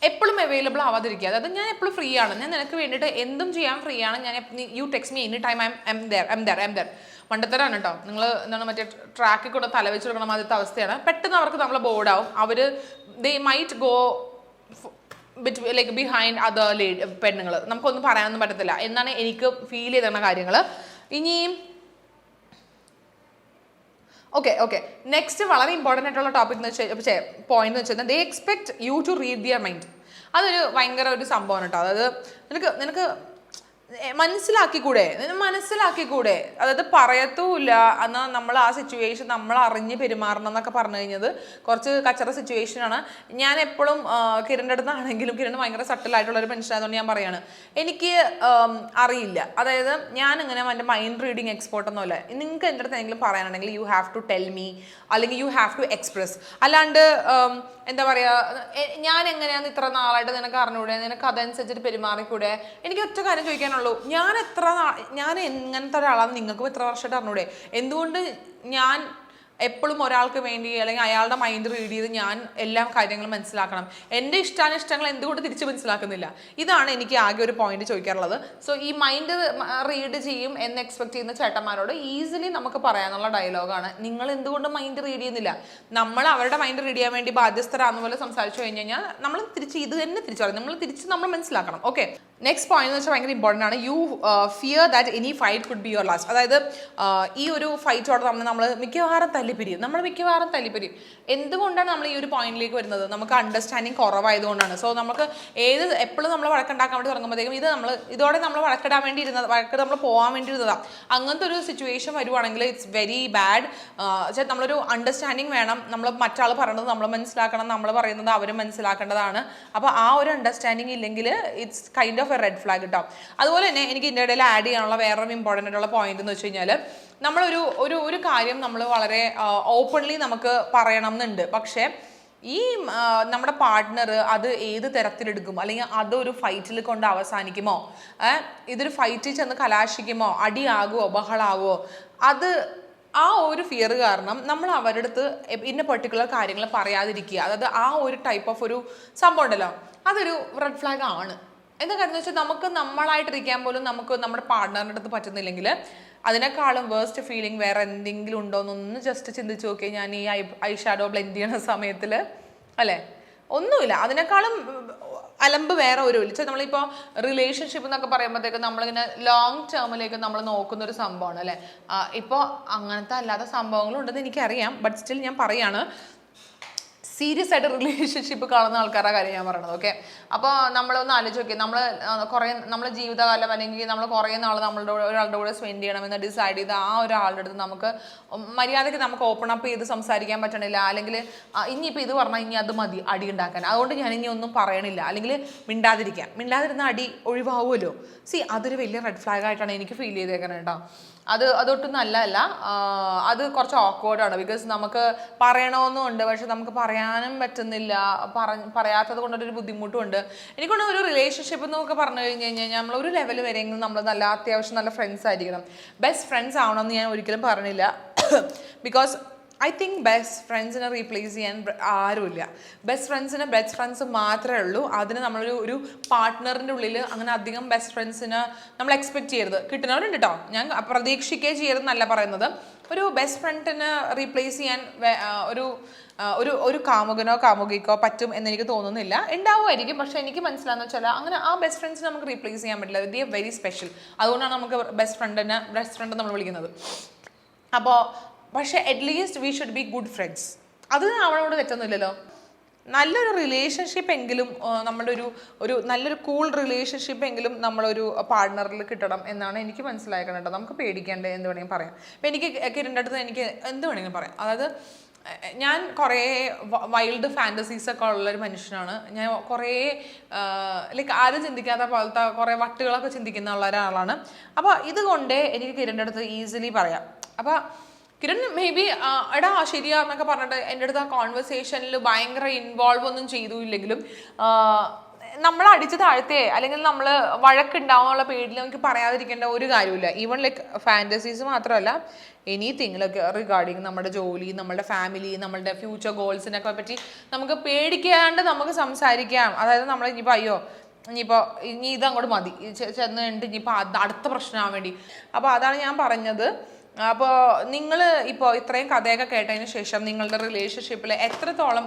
എപ്പോഴും അവൈലബിൾ ആവാതിരിക്കുക. അതായത് ഞാൻ എപ്പോഴും ഫ്രീ ആണ്, ഞാൻ നിനക്ക് വേണ്ടിയിട്ട് എന്തും ചെയ്യാൻ ഫ്രീ ആണ്, ഞാൻ you text me any time I am there. മണ്ടത്തരാണ് കേട്ടോ. നിങ്ങൾ എന്താണ് മറ്റേ ട്രാക്കിൽ കൂടെ തല വെച്ച് കൊടുക്കണം ആദ്യത്തെ അവസ്ഥയാണ്. പെട്ടെന്ന് അവർക്ക് നമ്മളെ ബോർഡാവും. They might go like behind other പെണ്ണുങ്ങൾ. നമുക്കൊന്നും പറയാനൊന്നും പറ്റത്തില്ല എന്നാണ് എനിക്ക് ഫീൽ ചെയ്തിരുന്ന കാര്യങ്ങൾ. ഇനിയും ഓക്കെ നെക്സ്റ്റ് വളരെ ഇമ്പോർട്ടൻ്റ് ആയിട്ടുള്ള ടോപ്പിക് എന്ന് വെച്ചാൽ പോയിന്റ് എന്ന് വെച്ചാൽ they expect you to read their mind. അതൊരു ഭയങ്കര ഒരു സംഭവമാണ് കേട്ടോ. അതായത് നിനക്ക് മനസ്സിലാക്കിക്കൂടെ, അതായത് പറയത്തുമില്ല എന്നാൽ നമ്മൾ ആ സിറ്റുവേഷൻ നമ്മൾ അറിഞ്ഞ് പെരുമാറണം എന്നൊക്കെ പറഞ്ഞു കഴിഞ്ഞത് കുറച്ച് കച്ചറ സിറ്റുവേഷനാണ്. ഞാൻ എപ്പോഴും കിരണിൻ്റെ അടുത്താണെങ്കിലും കിരൺ ഭയങ്കര സട്ടിലായിട്ടുള്ളൊരു മനുഷ്യനായതുകൊണ്ട് ഞാൻ പറയാണ്, എനിക്ക് അറിയില്ല. അതായത് ഞാനിങ്ങനെ എൻ്റെ മൈൻഡ് റീഡിങ് എക്സ്പേർട്ടൊന്നുമല്ല. നിങ്ങൾക്ക് എൻ്റെ അടുത്ത് എന്തെങ്കിലും പറയാനുണ്ടെങ്കിൽ you have to tell me, അല്ലെങ്കിൽ യു ഹാവ് ടു എക്സ്പ്രസ്. അല്ലാണ്ട് എന്താ പറയുക, ഞാൻ എങ്ങനെയാന്ന് ഇത്ര നാളായിട്ട് നിനക്ക് അറിഞ്ഞൂടെ, നിനക്ക് അതനുസരിച്ചിട്ട് പെരുമാറിക്കൂടെ. എനിക്ക് ഒറ്റ കാര്യം ചോദിക്കാനുള്ളൂ, ഞാൻ എങ്ങനത്തെ ഒരാളാണെന്ന് നിങ്ങൾക്ക് എത്ര വർഷമായിട്ട് അറിഞ്ഞൂടെ? എന്തുകൊണ്ട് ഞാൻ എപ്പോഴും ഒരാൾക്ക് വേണ്ടി അല്ലെങ്കിൽ അയാളുടെ മൈൻഡ് റീഡ് ചെയ്ത് ഞാൻ എല്ലാ കാര്യങ്ങളും മനസ്സിലാക്കണം? എൻ്റെ ഇഷ്ടാനിഷ്ടങ്ങൾ എന്തുകൊണ്ട് തിരിച്ച് മനസ്സിലാക്കുന്നില്ല? ഇതാണ് എനിക്ക് ആകെ ഒരു പോയിന്റ് ചോദിക്കാറുള്ളത്. സോ ഈ മൈൻഡ് റീഡ് ചെയ്യും എന്ന് എക്സ്പെക്ട് ചെയ്യുന്ന ചേട്ടന്മാരോട് ഈസിലി നമുക്ക് പറയാനുള്ള ഡയലോഗാണ്, നിങ്ങൾ എന്തുകൊണ്ട് മൈൻഡ് റീഡ് ചെയ്യുന്നില്ല? നമ്മൾ അവരുടെ മൈൻഡ് റീഡ് ചെയ്യാൻ വേണ്ടി ബാധ്യസ്ഥരാകുന്ന പോലെ സംസാരിച്ചു കഴിഞ്ഞ് കഴിഞ്ഞാൽ നമ്മൾ തിരിച്ച് ഇത് തന്നെ തിരിച്ചു പറയും. നമ്മൾ മനസ്സിലാക്കണം. ഓക്കെ, നെക്സ്റ്റ് പോയിന്റ് എന്ന് വെച്ചാൽ ഭയങ്കര ഇമ്പോർട്ടൻ്റ് ആണ്. U fear that any fight could be your last. അതായത് ഈ ഒരു ഫൈറ്റോടെ നമ്മൾ മിക്കവാറും തല്ലിപ്പിരിയും. എന്തുകൊണ്ടാണ് നമ്മൾ ഈ ഒരു പോയിന്റിലേക്ക് വരുന്നത്? നമുക്ക് അണ്ടർസ്റ്റാൻഡിങ് കുറവായതുകൊണ്ടാണ്. സോ നമുക്ക് എപ്പോഴും നമ്മൾ വഴക്കുണ്ടാക്കാൻ വേണ്ടി തുടങ്ങുമ്പോഴത്തേക്കും ഇതോടെ നമ്മൾ വഴക്ക് നമ്മൾ പോകാൻ വേണ്ടി ഇരുന്നതാണ്. അങ്ങനത്തെ ഒരു സിറ്റുവേഷൻ വരുവാണെങ്കിൽ ഇറ്റ്സ് വെരി ബാഡ്. നമ്മളൊരു അണ്ടർസ്റ്റാൻഡിങ് വേണം. നമ്മൾ മറ്റാൾ പറയുന്നത് നമ്മൾ മനസ്സിലാക്കണം, നമ്മൾ പറയുന്നത് അവർ മനസ്സിലാക്കേണ്ടതാണ്. അപ്പോൾ ആ ഒരു അണ്ടർസ്റ്റാൻഡിങ് ഇല്ലെങ്കിൽ it's kind of red flag കേട്ടോ. അതുപോലെ തന്നെ എനിക്ക് ഇതിൻ്റെ ഇടയിൽ ആഡ് ചെയ്യാനുള്ള വേറൊരു ഇമ്പോർട്ടൻ്റ് ആയിട്ടുള്ള പോയിന്റ് എന്ന് വെച്ച് കഴിഞ്ഞാൽ നമ്മളൊരു കാര്യം നമ്മൾ വളരെ ഓപ്പൺലി നമുക്ക് പറയണം എന്നുണ്ട്. പക്ഷേ ഈ നമ്മുടെ പാർട്ട്ണർ അത് ഏത് തരത്തിലെടുക്കും, അല്ലെങ്കിൽ അതൊരു ഫൈറ്റിൽ കൊണ്ട് അവസാനിക്കുമോ, ഇതൊരു ഫൈറ്റിൽ ചെന്ന് കലാശിക്കുമോ, അടിയാകുമോ, ബഹളാകുമോ, ആ ഒരു ഫിയർ കാരണം നമ്മൾ അവരുടെ അടുത്ത് ഇന്ന പെർട്ടിക്കുലർ കാര്യങ്ങൾ പറയാതിരിക്കുക. അതായത് ആ ഒരു ടൈപ്പ് ഓഫ് ഒരു സംഭവം ഉണ്ടല്ലോ, അതൊരു റെഡ് ഫ്ലാഗ് ആണ്. എന്താ കാര്യം എന്ന് വെച്ചാൽ നമുക്ക് നമ്മളായിട്ടിരിക്കാൻ പോലും നമുക്ക് നമ്മുടെ പാർട്ട്ണറിൻ്റെ അടുത്ത് പറ്റുന്നില്ലെങ്കിൽ അതിനേക്കാളും വേസ്റ്റ് ഫീലിംഗ് വേറെ എന്തെങ്കിലും ഉണ്ടോ എന്നൊന്ന് ജസ്റ്റ് ചിന്തിച്ച് നോക്കി. ഞാൻ ഈ ഐ ഷാഡോ ബ്ലെൻഡ് ചെയ്യണ സമയത്തിൽ അല്ലേ, ഒന്നുമില്ല. അതിനേക്കാളും അലമ്പ് വേറെ ഒരു വിളിച്ചാൽ നമ്മളിപ്പോൾ റിലേഷൻഷിപ്പ് എന്നൊക്കെ പറയുമ്പോഴത്തേക്ക് നമ്മളിങ്ങനെ ലോങ് ടേമിലേക്ക് നമ്മൾ നോക്കുന്ന ഒരു സംഭവമാണ് അല്ലേ. ഇപ്പോൾ അങ്ങനത്തെ അല്ലാത്ത സംഭവങ്ങളും ഉണ്ടെന്ന് എനിക്കറിയാം, ബട്ട് സ്റ്റിൽ ഞാൻ പറയാണ്, സീരിയസ് ആയിട്ട് റിലേഷൻഷിപ്പ് കാണുന്ന ആൾക്കാരുടെ കാര്യം ഞാൻ പറയണത്. ഓക്കെ, അപ്പോൾ നമ്മളൊന്ന് ആലോചിച്ച് നോക്കി, നമ്മൾ ജീവിതകാലം അല്ലെങ്കിൽ നമ്മൾ കുറേ നാൾ ഒരാളുടെ കൂടെ സ്പെൻഡ് ചെയ്യണമെന്ന് ഡിസൈഡ് ചെയ്ത് ആ ഒരാളുടെ അടുത്ത് നമുക്ക് മര്യാദയ്ക്ക് നമുക്ക് ഓപ്പൺ അപ്പ് ചെയ്ത് സംസാരിക്കാൻ പറ്റണില്ല, അല്ലെങ്കിൽ ഇനിയിപ്പോൾ ഇത് പറഞ്ഞാൽ ഇനി അത് മതി അടി ഉണ്ടാക്കാൻ, അതുകൊണ്ട് ഞാൻ ഇനി ഒന്നും പറയണില്ല, അല്ലെങ്കിൽ മിണ്ടാതിരുന്ന അടി ഒഴിവാകുമല്ലോ. അതൊരു വലിയ റെഡ് ഫ്ലാഗ് ആയിട്ടാണ് എനിക്ക് ഫീൽ ചെയ്തേക്കുന്നത് കേട്ടോ. അതൊട്ടും നല്ലതല്ല. അത് കുറച്ച് ഓക്വേർഡാണ്. ബിക്കോസ് നമുക്ക് പറയണമെന്നുണ്ട്, പക്ഷെ നമുക്ക് പറയാനും പറ്റുന്നില്ല. പറയാത്തത് കൊണ്ടൊരു ബുദ്ധിമുട്ടും ഉണ്ട്. എനിക്കൊണ്ട് ഒരു റിലേഷൻഷിപ്പ് എന്നൊക്കെ പറഞ്ഞു കഴിഞ്ഞ് കഴിഞ്ഞാൽ നമ്മൾ ഒരു ലെവൽ വരെയെങ്കിലും നമ്മൾ അത്യാവശ്യം നല്ല ഫ്രണ്ട്സ് ആയിരിക്കണം. ബെസ്റ്റ് ഫ്രണ്ട്സ് ആവണമെന്ന് ഞാൻ ഒരിക്കലും പറഞ്ഞില്ല. ബിക്കോസ് ഐ തിങ്ക് ബെസ്റ്റ് ഫ്രണ്ട്സിനെ റീപ്ലേസ് ചെയ്യാൻ ആരുമില്ല. ബെസ്റ്റ് ഫ്രണ്ട്സ് മാത്രമേ ഉള്ളൂ. അതിന് നമ്മളൊരു പാർട്ട്ണറിൻ്റെ ഉള്ളിൽ അങ്ങനെ അധികം ബെസ്റ്റ് ഫ്രണ്ട്സിനെ നമ്മൾ എക്സ്പെക്ട് ചെയ്യരുത്. കിട്ടുന്നവരുണ്ട് കേട്ടോ, ഞാൻ പ്രതീക്ഷിക്കുകയും ചെയ്യരുതെന്നല്ല പറയുന്നത്. ഒരു ബെസ്റ്റ് ഫ്രണ്ടിനെ റീപ്ലേസ് ചെയ്യാൻ ഒരു ഒരു കാമുകനോ കാമുകിക്കോ പറ്റും എന്ന് എനിക്ക് തോന്നുന്നില്ല. ഉണ്ടാവുമായിരിക്കും, പക്ഷെ എനിക്ക് മനസ്സിലാന്ന് വെച്ചാൽ അങ്ങനെ ആ ബെസ്റ്റ് ഫ്രണ്ട്സിനെ നമുക്ക് റീപ്ലേസ് ചെയ്യാൻ പറ്റില്ല. The are very special. അതുകൊണ്ടാണ് നമുക്ക് ബെസ്റ്റ് ഫ്രണ്ട് നമ്മൾ വിളിക്കുന്നത്. അപ്പോൾ പക്ഷെ at least we should be good friends. അത് അവളോട് തെറ്റൊന്നുമില്ലല്ലോ. നല്ലൊരു റിലേഷൻഷിപ്പ് എങ്കിലും നമ്മുടെ ഒരു നല്ലൊരു കൂൾ റിലേഷൻഷിപ്പ് എങ്കിലും നമ്മളൊരു പാർട്ട്ണറിൽ കിട്ടണം എന്നാണ് എനിക്ക് മനസ്സിലാക്കണം കേട്ടോ. നമുക്ക് പേടിക്കേണ്ടത് എന്ത് വേണമെങ്കിലും പറയാം. അപ്പം എനിക്ക് കിരണിൻ്റെ അടുത്ത് എനിക്ക് എന്ത് വേണമെങ്കിലും പറയാം. അതായത് ഞാൻ കുറേ വൈൽഡ് ഫാൻറ്റസീസ് ഒക്കെ ഉള്ളൊരു മനുഷ്യനാണ്. ഞാൻ കുറേ ലൈക്ക് ആരും ചിന്തിക്കാത്ത പോലത്തെ കുറേ വട്ടുകളൊക്കെ ചിന്തിക്കുന്ന ഉള്ള ഒരാളാണ്. അപ്പോൾ ഇതുകൊണ്ട് എനിക്ക് കിരണിൻ്റെ അടുത്ത് ഈസിലി പറയാം. അപ്പോൾ കിരൺ മേ ബി എടാ ശരിയാന്നൊക്കെ പറഞ്ഞിട്ട് എൻ്റെ അടുത്ത് ആ കോൺവെർസേഷനിൽ ഭയങ്കര ഇൻവോൾവ് ഒന്നും ചെയ്തില്ലെങ്കിലും നമ്മൾ അടിച്ച് താഴ്ത്തേ അല്ലെങ്കിൽ നമ്മൾ വഴക്കുണ്ടാവാനുള്ള പേടിൽ നമുക്ക് പറയാതിരിക്കേണ്ട ഒരു കാര്യമില്ല. ഈവൺ ലൈക്ക് ഫാൻറ്റസീസ് മാത്രമല്ല, എനിത്തിങ് ലൈക്ക് റിഗാർഡിങ് നമ്മുടെ ജോലി, നമ്മുടെ ഫാമിലി, നമ്മുടെ ഫ്യൂച്ചർ ഗോൾസിനൊക്കെ പറ്റി നമുക്ക് പേടിക്കാണ്ട് നമുക്ക് സംസാരിക്കാം. അതായത് നമ്മൾ ഇനിയിപ്പോൾ ഇനി ഇതങ്ങോട്ട് മതി ചെന്ന് കഴിഞ്ഞിട്ട് ഇനിയിപ്പോൾ അടുത്ത പ്രശ്നമാകാൻ വേണ്ടി. അപ്പോൾ അതാണ് ഞാൻ പറഞ്ഞത്. അപ്പോൾ നിങ്ങൾ ഇപ്പോൾ ഇത്രയും കഥയൊക്കെ കേട്ടതിന് ശേഷം നിങ്ങളുടെ റിലേഷൻഷിപ്പിൽ എത്രത്തോളം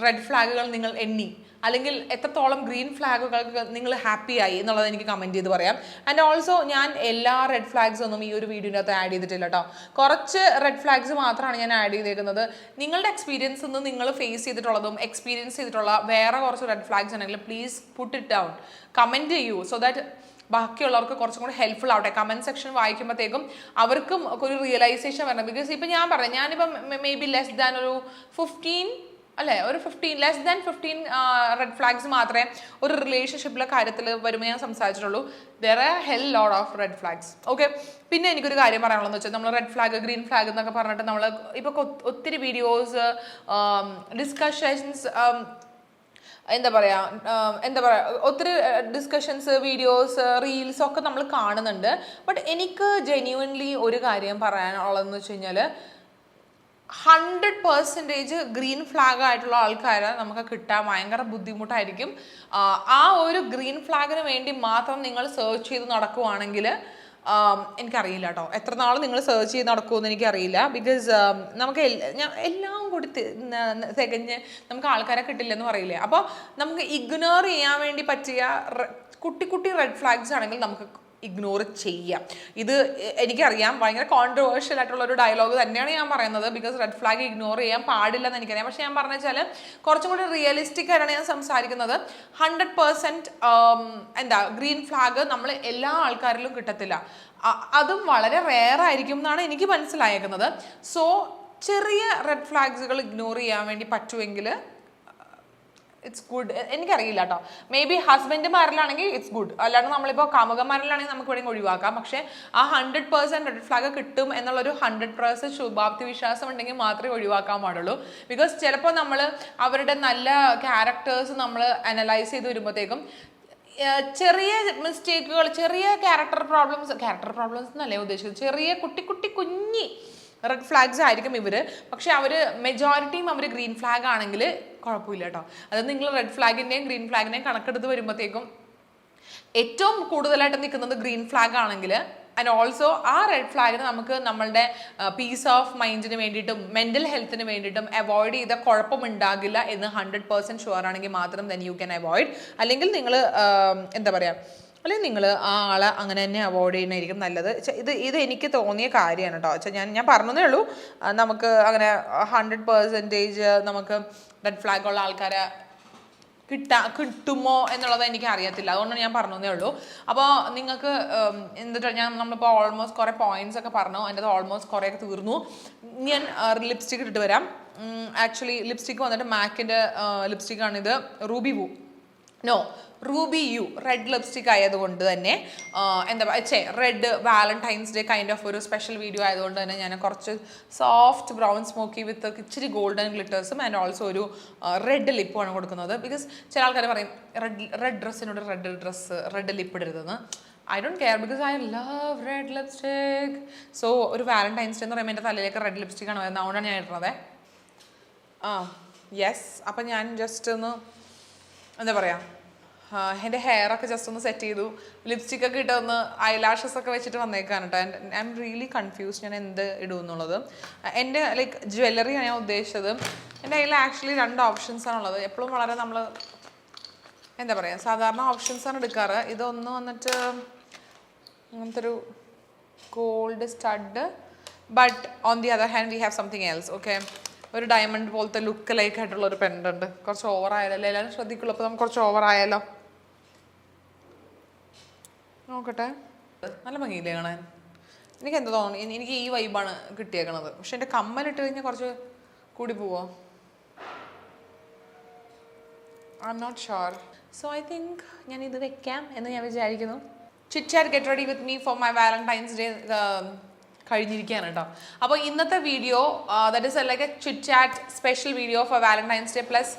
റെഡ് ഫ്ലാഗുകൾ നിങ്ങൾ എണ്ണി, അല്ലെങ്കിൽ എത്രത്തോളം ഗ്രീൻ ഫ്ലാഗുകൾക്ക് നിങ്ങൾ ഹാപ്പി ആയി എന്നുള്ളത് എനിക്ക് കമൻറ്റ് ചെയ്ത് പറയാം. ആൻഡ് ഓൾസോ ഞാൻ എല്ലാ റെഡ് ഫ്ലാഗ്സ് ഒന്നും ഈ ഒരു വീഡിയോൻ്റെ അകത്ത് ആഡ് ചെയ്തിട്ടില്ല കേട്ടോ. കുറച്ച് റെഡ് ഫ്ലാഗ്സ് മാത്രമാണ് ഞാൻ ആഡ് ചെയ്തേക്കുന്നത്. നിങ്ങളുടെ എക്സ്പീരിയൻസ് നിന്ന് നിങ്ങൾ ഫേസ് ചെയ്തിട്ടുള്ളതും എക്സ്പീരിയൻസ് ചെയ്തിട്ടുള്ള വേറെ കുറച്ച് റെഡ് ഫ്ലാഗ്സ് ഉണ്ടെങ്കിൽ please put it down, comment ചെയ്യൂ. സോ ദാറ്റ് ബാക്കിയുള്ളവർക്ക് കുറച്ചും കൂടി ഹെൽപ്ഫുൾ ആവട്ടെ. കമൻറ്റ് സെക്ഷൻ വായിക്കുമ്പോഴത്തേക്കും അവർക്കും ഒരു റിയലൈസേഷൻ വരണം. ബിക്കോസ് ഇപ്പം ഞാൻ പറഞ്ഞു, ഞാനിപ്പം മേ ബി ലെസ് ദാൻ ഒരു 15 ലെസ് ദാൻ 15 റെഡ് ഫ്ലാഗ്സ് മാത്രമേ ഒരു റിലേഷൻഷിപ്പിലെ കാര്യത്തിൽ വരുമ്പോൾ ഞാൻ സംസാരിച്ചിട്ടുള്ളൂ. There are hell load of red flags. Okay, പിന്നെ എനിക്കൊരു കാര്യം പറയാനുള്ളതെന്ന് വെച്ചാൽ നമ്മൾ റെഡ് ഫ്ലാഗ് ഗ്രീൻ ഫ്ലാഗ് എന്നൊക്കെ പറഞ്ഞിട്ട് നമ്മൾ ഇപ്പോൾ ഒത്തിരി വീഡിയോസ് ഡിസ്കഷൻസ് എന്താ പറയുക ഒത്തിരി ഡിസ്കഷൻസ് വീഡിയോസ് റീൽസ് ഒക്കെ നമ്മൾ കാണുന്നുണ്ട്. ബട്ട് എനിക്ക് ജെന്യുവൻലി ഒരു കാര്യം പറയാനുള്ളതെന്ന് വെച്ച് കഴിഞ്ഞാൽ 100% ഗ്രീൻ ഫ്ലാഗ് ആയിട്ടുള്ള ആൾക്കാരെ നമുക്ക് കിട്ടാൻ ഭയങ്കര ബുദ്ധിമുട്ടായിരിക്കും. ആ ഒരു ഗ്രീൻ ഫ്ലാഗിന് വേണ്ടി മാത്രം നിങ്ങൾ സെർച്ച് ചെയ്ത് നടക്കുവാണെങ്കിൽ എനിക്കറിയില്ല കേട്ടോ എത്ര നാൾ നിങ്ങൾ സെർച്ച് ചെയ്ത് നടക്കുമെന്ന് എനിക്കറിയില്ല. ബിക്കോസ് നമുക്ക് എല്ലാം കൂടി തികഞ്ഞ് നമുക്ക് ആൾക്കാരെ കിട്ടില്ലെന്ന് പറയില്ലേ. അപ്പോൾ നമുക്ക് ഇഗ്നോർ ചെയ്യാൻ വേണ്ടി പറ്റിയ കുട്ടി റെഡ് ഫ്ലാഗ്സ് ആണെങ്കിൽ നമുക്ക് ഇഗ്നോർ ചെയ്യാം. ഇത് എനിക്കറിയാം ഭയങ്കര കോൺട്രവേഴ്ഷ്യൽ ആയിട്ടുള്ള ഒരു ഡയലോഗ് തന്നെയാണ് ഞാൻ പറയുന്നത്. ബിക്കോസ് റെഡ് ഫ്ലാഗ് ഇഗ്നോർ ചെയ്യാൻ പാടില്ലെന്ന് എനിക്കറിയാം. പക്ഷെ ഞാൻ പറഞ്ഞു വെച്ചാൽ കുറച്ചും കൂടി റിയലിസ്റ്റിക് ആയിട്ടാണ് ഞാൻ സംസാരിക്കുന്നത്. 100% എന്താ ഗ്രീൻ ഫ്ലാഗ് നമ്മൾ എല്ലാ ആൾക്കാരിലും കിട്ടത്തില്ല. അതും വളരെ റെയർ ആയിരിക്കും എന്നാണ് എനിക്ക് മനസ്സിലായേക്കുന്നത്. സോ ചെറിയ റെഡ് ഫ്ലാഗ്സുകൾ ഇഗ്നോർ ചെയ്യാൻ വേണ്ടി പറ്റുമെങ്കിൽ ഇറ്റ്സ് ഗുഡ്. എനിക്കറിയില്ല കേട്ടോ, മേ ബി ഹസ്ബൻഡുമാരിലാണെങ്കിൽ ഇറ്റ്സ് ഗുഡ്. അല്ലാണ്ട് നമ്മളിപ്പോൾ കാമുകന്മാരിലാണെങ്കിൽ നമുക്ക് വേണമെങ്കിൽ ഒഴിവാക്കാം. പക്ഷേ ആ 100% റെഡ് ഫ്ലാഗ് കിട്ടും എന്നുള്ളൊരു 100% ശുഭാപ്തി വിശ്വാസം ഉണ്ടെങ്കിൽ മാത്രമേ ഒഴിവാക്കാൻ പാടുള്ളൂ. ബിക്കോസ് ചിലപ്പോൾ നമ്മൾ അവരുടെ നല്ല ക്യാരക്ടേഴ്സ് നമ്മൾ അനലൈസ് ചെയ്ത് വരുമ്പോഴത്തേക്കും ചെറിയ മിസ്റ്റേക്കുകൾ, ചെറിയ ക്യാരക്ടർ പ്രോബ്ലംസ് എന്നല്ലേ ഉദ്ദേശിക്കുന്നത്, ചെറിയ കുഞ്ഞി റെഡ് ഫ്ലാഗ്സ് ആയിരിക്കും ഇവർ. പക്ഷെ അവർ മെജോറിറ്റിയും അവർ ഗ്രീൻ ഫ്ലാഗ് ആണെങ്കിൽ കുഴപ്പമില്ല കേട്ടോ. അത് നിങ്ങൾ റെഡ് ഫ്ലാഗിൻ്റെയും ഗ്രീൻ ഫ്ലാഗിൻ്റെയും കണക്കെടുത്ത് വരുമ്പോഴത്തേക്കും ഏറ്റവും കൂടുതലായിട്ട് നിൽക്കുന്നത് ഗ്രീൻ ഫ്ലാഗ് ആണെങ്കിൽ ആൻഡ് ഓൾസോ ആ റെഡ് ഫ്ലാഗിന് നമുക്ക് നമ്മളുടെ പീസ് ഓഫ് മൈൻഡിന് വേണ്ടിയിട്ടും മെൻ്റൽ ഹെൽത്തിന് വേണ്ടിയിട്ടും അവോയ്ഡ് ചെയ്ത കുഴപ്പമുണ്ടാകില്ല എന്ന് 100% ഷുവർ ആണെങ്കിൽ മാത്രം ദെൻ യു ക്യാൻ അവോയ്ഡ്. അല്ലെങ്കിൽ നിങ്ങൾ എന്താ പറയുക, അല്ലെങ്കിൽ നിങ്ങൾ ആ ആളെ അങ്ങനെ തന്നെ അവോയ്ഡ് ചെയ്യുന്നതായിരിക്കും നല്ലത്. ഇത് എനിക്ക് തോന്നിയ കാര്യമാണ് കേട്ടോ. ഞാൻ പറഞ്ഞതേ ഉള്ളൂ. നമുക്ക് അങ്ങനെ 100% നമുക്ക് റെഡ് ഫ്ലാഗ് ഉള്ള ആൾക്കാരെ കിട്ടുമോ എന്നുള്ളത് എനിക്ക് അറിയത്തില്ല. അതുകൊണ്ടാണ് ഞാൻ പറഞ്ഞതേ ഉള്ളൂ. അപ്പോൾ നിങ്ങൾക്ക് എന്നിട്ട് നമ്മളിപ്പോൾ ഓൾമോസ്റ്റ് കുറേ പോയിന്റ്സ് ഒക്കെ പറഞ്ഞു. അതിൻ്റെ അത് ഓൾമോസ്റ്റ് കുറേയൊക്കെ തീർന്നു. ഞാൻ ലിപ്സ്റ്റിക് ഇട്ടിട്ട് വരാം. ആക്ച്വലി ലിപ്സ്റ്റിക്ക് വന്നിട്ട് മാക്കിൻ്റെ ലിപ്സ്റ്റിക്കാണിത്. റൂബി യു റെഡ് ലിപ്സ്റ്റിക് ആയതുകൊണ്ട് തന്നെ red Valentine's day kind of ഒരു സ്പെഷ്യൽ വീഡിയോ ആയതുകൊണ്ട് തന്നെ ഞാൻ കുറച്ച് സോഫ്റ്റ് ബ്രൗൺ സ്മോക്കി വിത്ത് ഇച്ചിരി ഗോൾഡൻ ഗ്ലിറ്റേഴ്സും ആൻഡ് ഓൾസോ ഒരു റെഡ് ലിപ്പുമാണ് കൊടുക്കുന്നത്. ബിക്കോസ് ചില ആൾക്കാർ പറയും റെഡ് ഡ്രസ്സിനോട് റെഡ് ലിപ്പ് ഇടരുതെന്ന്. I don't care because I love red lipstick. So ഒരു വാലന്റൈൻസ് ഡേ എന്ന് പറയുമ്പോൾ എൻ്റെ തലയിലേക്ക് റെഡ് ലിപ്സ്റ്റിക്കാണ് വരുന്നത്. അതുകൊണ്ടാണ് ഞാൻ ഇടുന്നത്. യെസ്, അപ്പം ഞാൻ ജസ്റ്റ് ഒന്ന് എന്താ പറയുക, എൻ്റെ ഹെയറൊക്കെ ജസ്റ്റ് ഒന്ന് സെറ്റ് ചെയ്തു, ലിപ്സ്റ്റിക്കൊക്കെ ഇട്ടൊന്ന് ഐലാഷസ് ഒക്കെ വെച്ചിട്ട് വന്നേക്കാണ് കേട്ടോ. ഐ എം റിയലി കൺഫ്യൂസ്ഡ് ഞാൻ എന്ത് ഇടും എന്നുള്ളത്. എൻ്റെ ലൈക്ക് ജ്വല്ലറിയാണ് ഞാൻ ഉദ്ദേശിച്ചത്. എൻ്റെ കയ്യിൽ ആക്ച്വലി 2 ഓപ്ഷൻസാണുള്ളത്. എപ്പോഴും വളരെ നമ്മൾ എന്താ പറയുക സാധാരണ ഓപ്ഷൻസാണ് എടുക്കാറ്. ഇതൊന്ന് വന്നിട്ട് അങ്ങനത്തെ ഒരു gold stud, but on the other hand we have something else. Okay, ഒരു ഡയമണ്ട് പോലത്തെ ലുക്ക് ലൈക്ക് ആയിട്ടുള്ള ഒരു പെൻഡുണ്ട്. കുറച്ച് ഓവർ ആയാലോ, എല്ലാവരും ശ്രദ്ധിക്കുള്ളൂ. അപ്പോൾ നമുക്ക് കുറച്ച് ഓവർ ആയാലോ. നോക്കട്ടെ, നല്ല ഭംഗിയില്ലേ കാണാൻ? എനിക്ക് എന്താ തോന്നുന്നു, എനിക്ക് ഈ വൈബാണ് കിട്ടിയേക്കണത്. പക്ഷെ എൻ്റെ കമ്മലിട്ട് കഴിഞ്ഞാൽ കുറച്ച് കൂടി പോവോ? I am not sure. So I think ഞാൻ ഇത് വെക്കാം എന്ന് ഞാൻ വിചാരിക്കുന്നു. Chit chat get ready with me for my Valentine's Day കഴിഞ്ഞിരിക്കുകയാണ് കേട്ടോ. അപ്പോൾ ഇന്നത്തെ video that is like a chit chat special video for Valentine's Day plus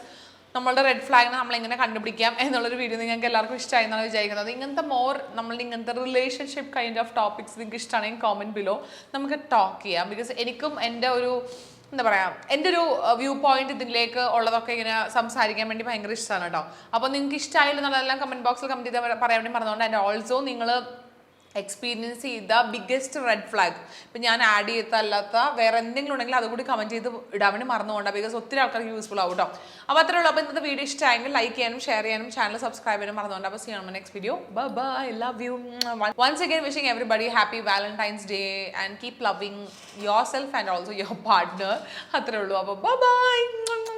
നമ്മളുടെ റെഡ് ഫ്ലാഗിനെ നമ്മൾ എങ്ങനെ കണ്ടുപിടിക്കാം എന്നുള്ളൊരു വീഡിയോ നിങ്ങൾക്ക് എല്ലാവർക്കും ഇഷ്ടമായി എന്നാണ് വിചാരിക്കുന്നത്. ഇങ്ങനത്തെ നമ്മളുടെ ഇങ്ങനത്തെ റിലേഷൻഷിപ്പ് കൈൻഡ് ഓഫ് ടോപ്പിക്സ് നിങ്ങൾക്ക് ഇഷ്ടമാണെങ്കിൽ കോമെന്റ് ബിലോ നമുക്ക് ടോക്ക് ചെയ്യാം. ബിക്കോസ് എനിക്കും എൻ്റെ ഒരു എന്താ പറയുക എൻ്റെ ഒരു വ്യൂ പോയിന്റ് ഇതിലേക്ക് ഉള്ളതൊക്കെ ഇങ്ങനെ സംസാരിക്കാൻ വേണ്ടി ഭയങ്കര ഇഷ്ടമാണ് കേട്ടോ. അപ്പോൾ നിങ്ങൾക്ക് ഇഷ്ടമായില്ല എന്നുള്ളതെല്ലാം കമൻറ്റ് ബോക്സിൽ കമൻറ്റ് ചെയ്ത് പറയാൻ വേണ്ടി പറഞ്ഞുകൊണ്ട് ആൻഡ് ഓൾസോ നിങ്ങൾ എക്സ്പീരിയൻസ് ചെയ്ത ബിഗ്ഗസ്റ്റ് റെഡ് ഫ്ലാഗ് ഇപ്പം ഞാൻ ആഡ് ചെയ്തല്ലാത്ത വേറെ എന്തെങ്കിലും ഉണ്ടെങ്കിൽ അതുകൂടി കമൻറ്റ് ചെയ്ത് ഇടാൻ വേണ്ടി മറന്നുകൊണ്ടാണ്. ബിക്കോസ് ഒത്തിരി ആൾക്കാർക്ക് യൂസ്ഫുൾ ആവും കേട്ടോ. അപ്പോൾ അത്രേ ഉള്ളൂ. അപ്പോൾ ഇന്നത്തെ വീഡിയോ ഇഷ്ടമായെങ്കിൽ ലൈക്ക് ചെയ്യാനും ഷെയർ ചെയ്യാനും ചാനൽ സബ്സ്ക്രൈബ് ചെയ്യാനും മറന്നുകൊണ്ട്. അപ്പോൾ see you on my next video. Bye, love you. Once again wishing everybody happy Valentine's Day and keep loving yourself and also your partner. അത്രേ ഉള്ളൂ. അപ്പോൾ ബൈ.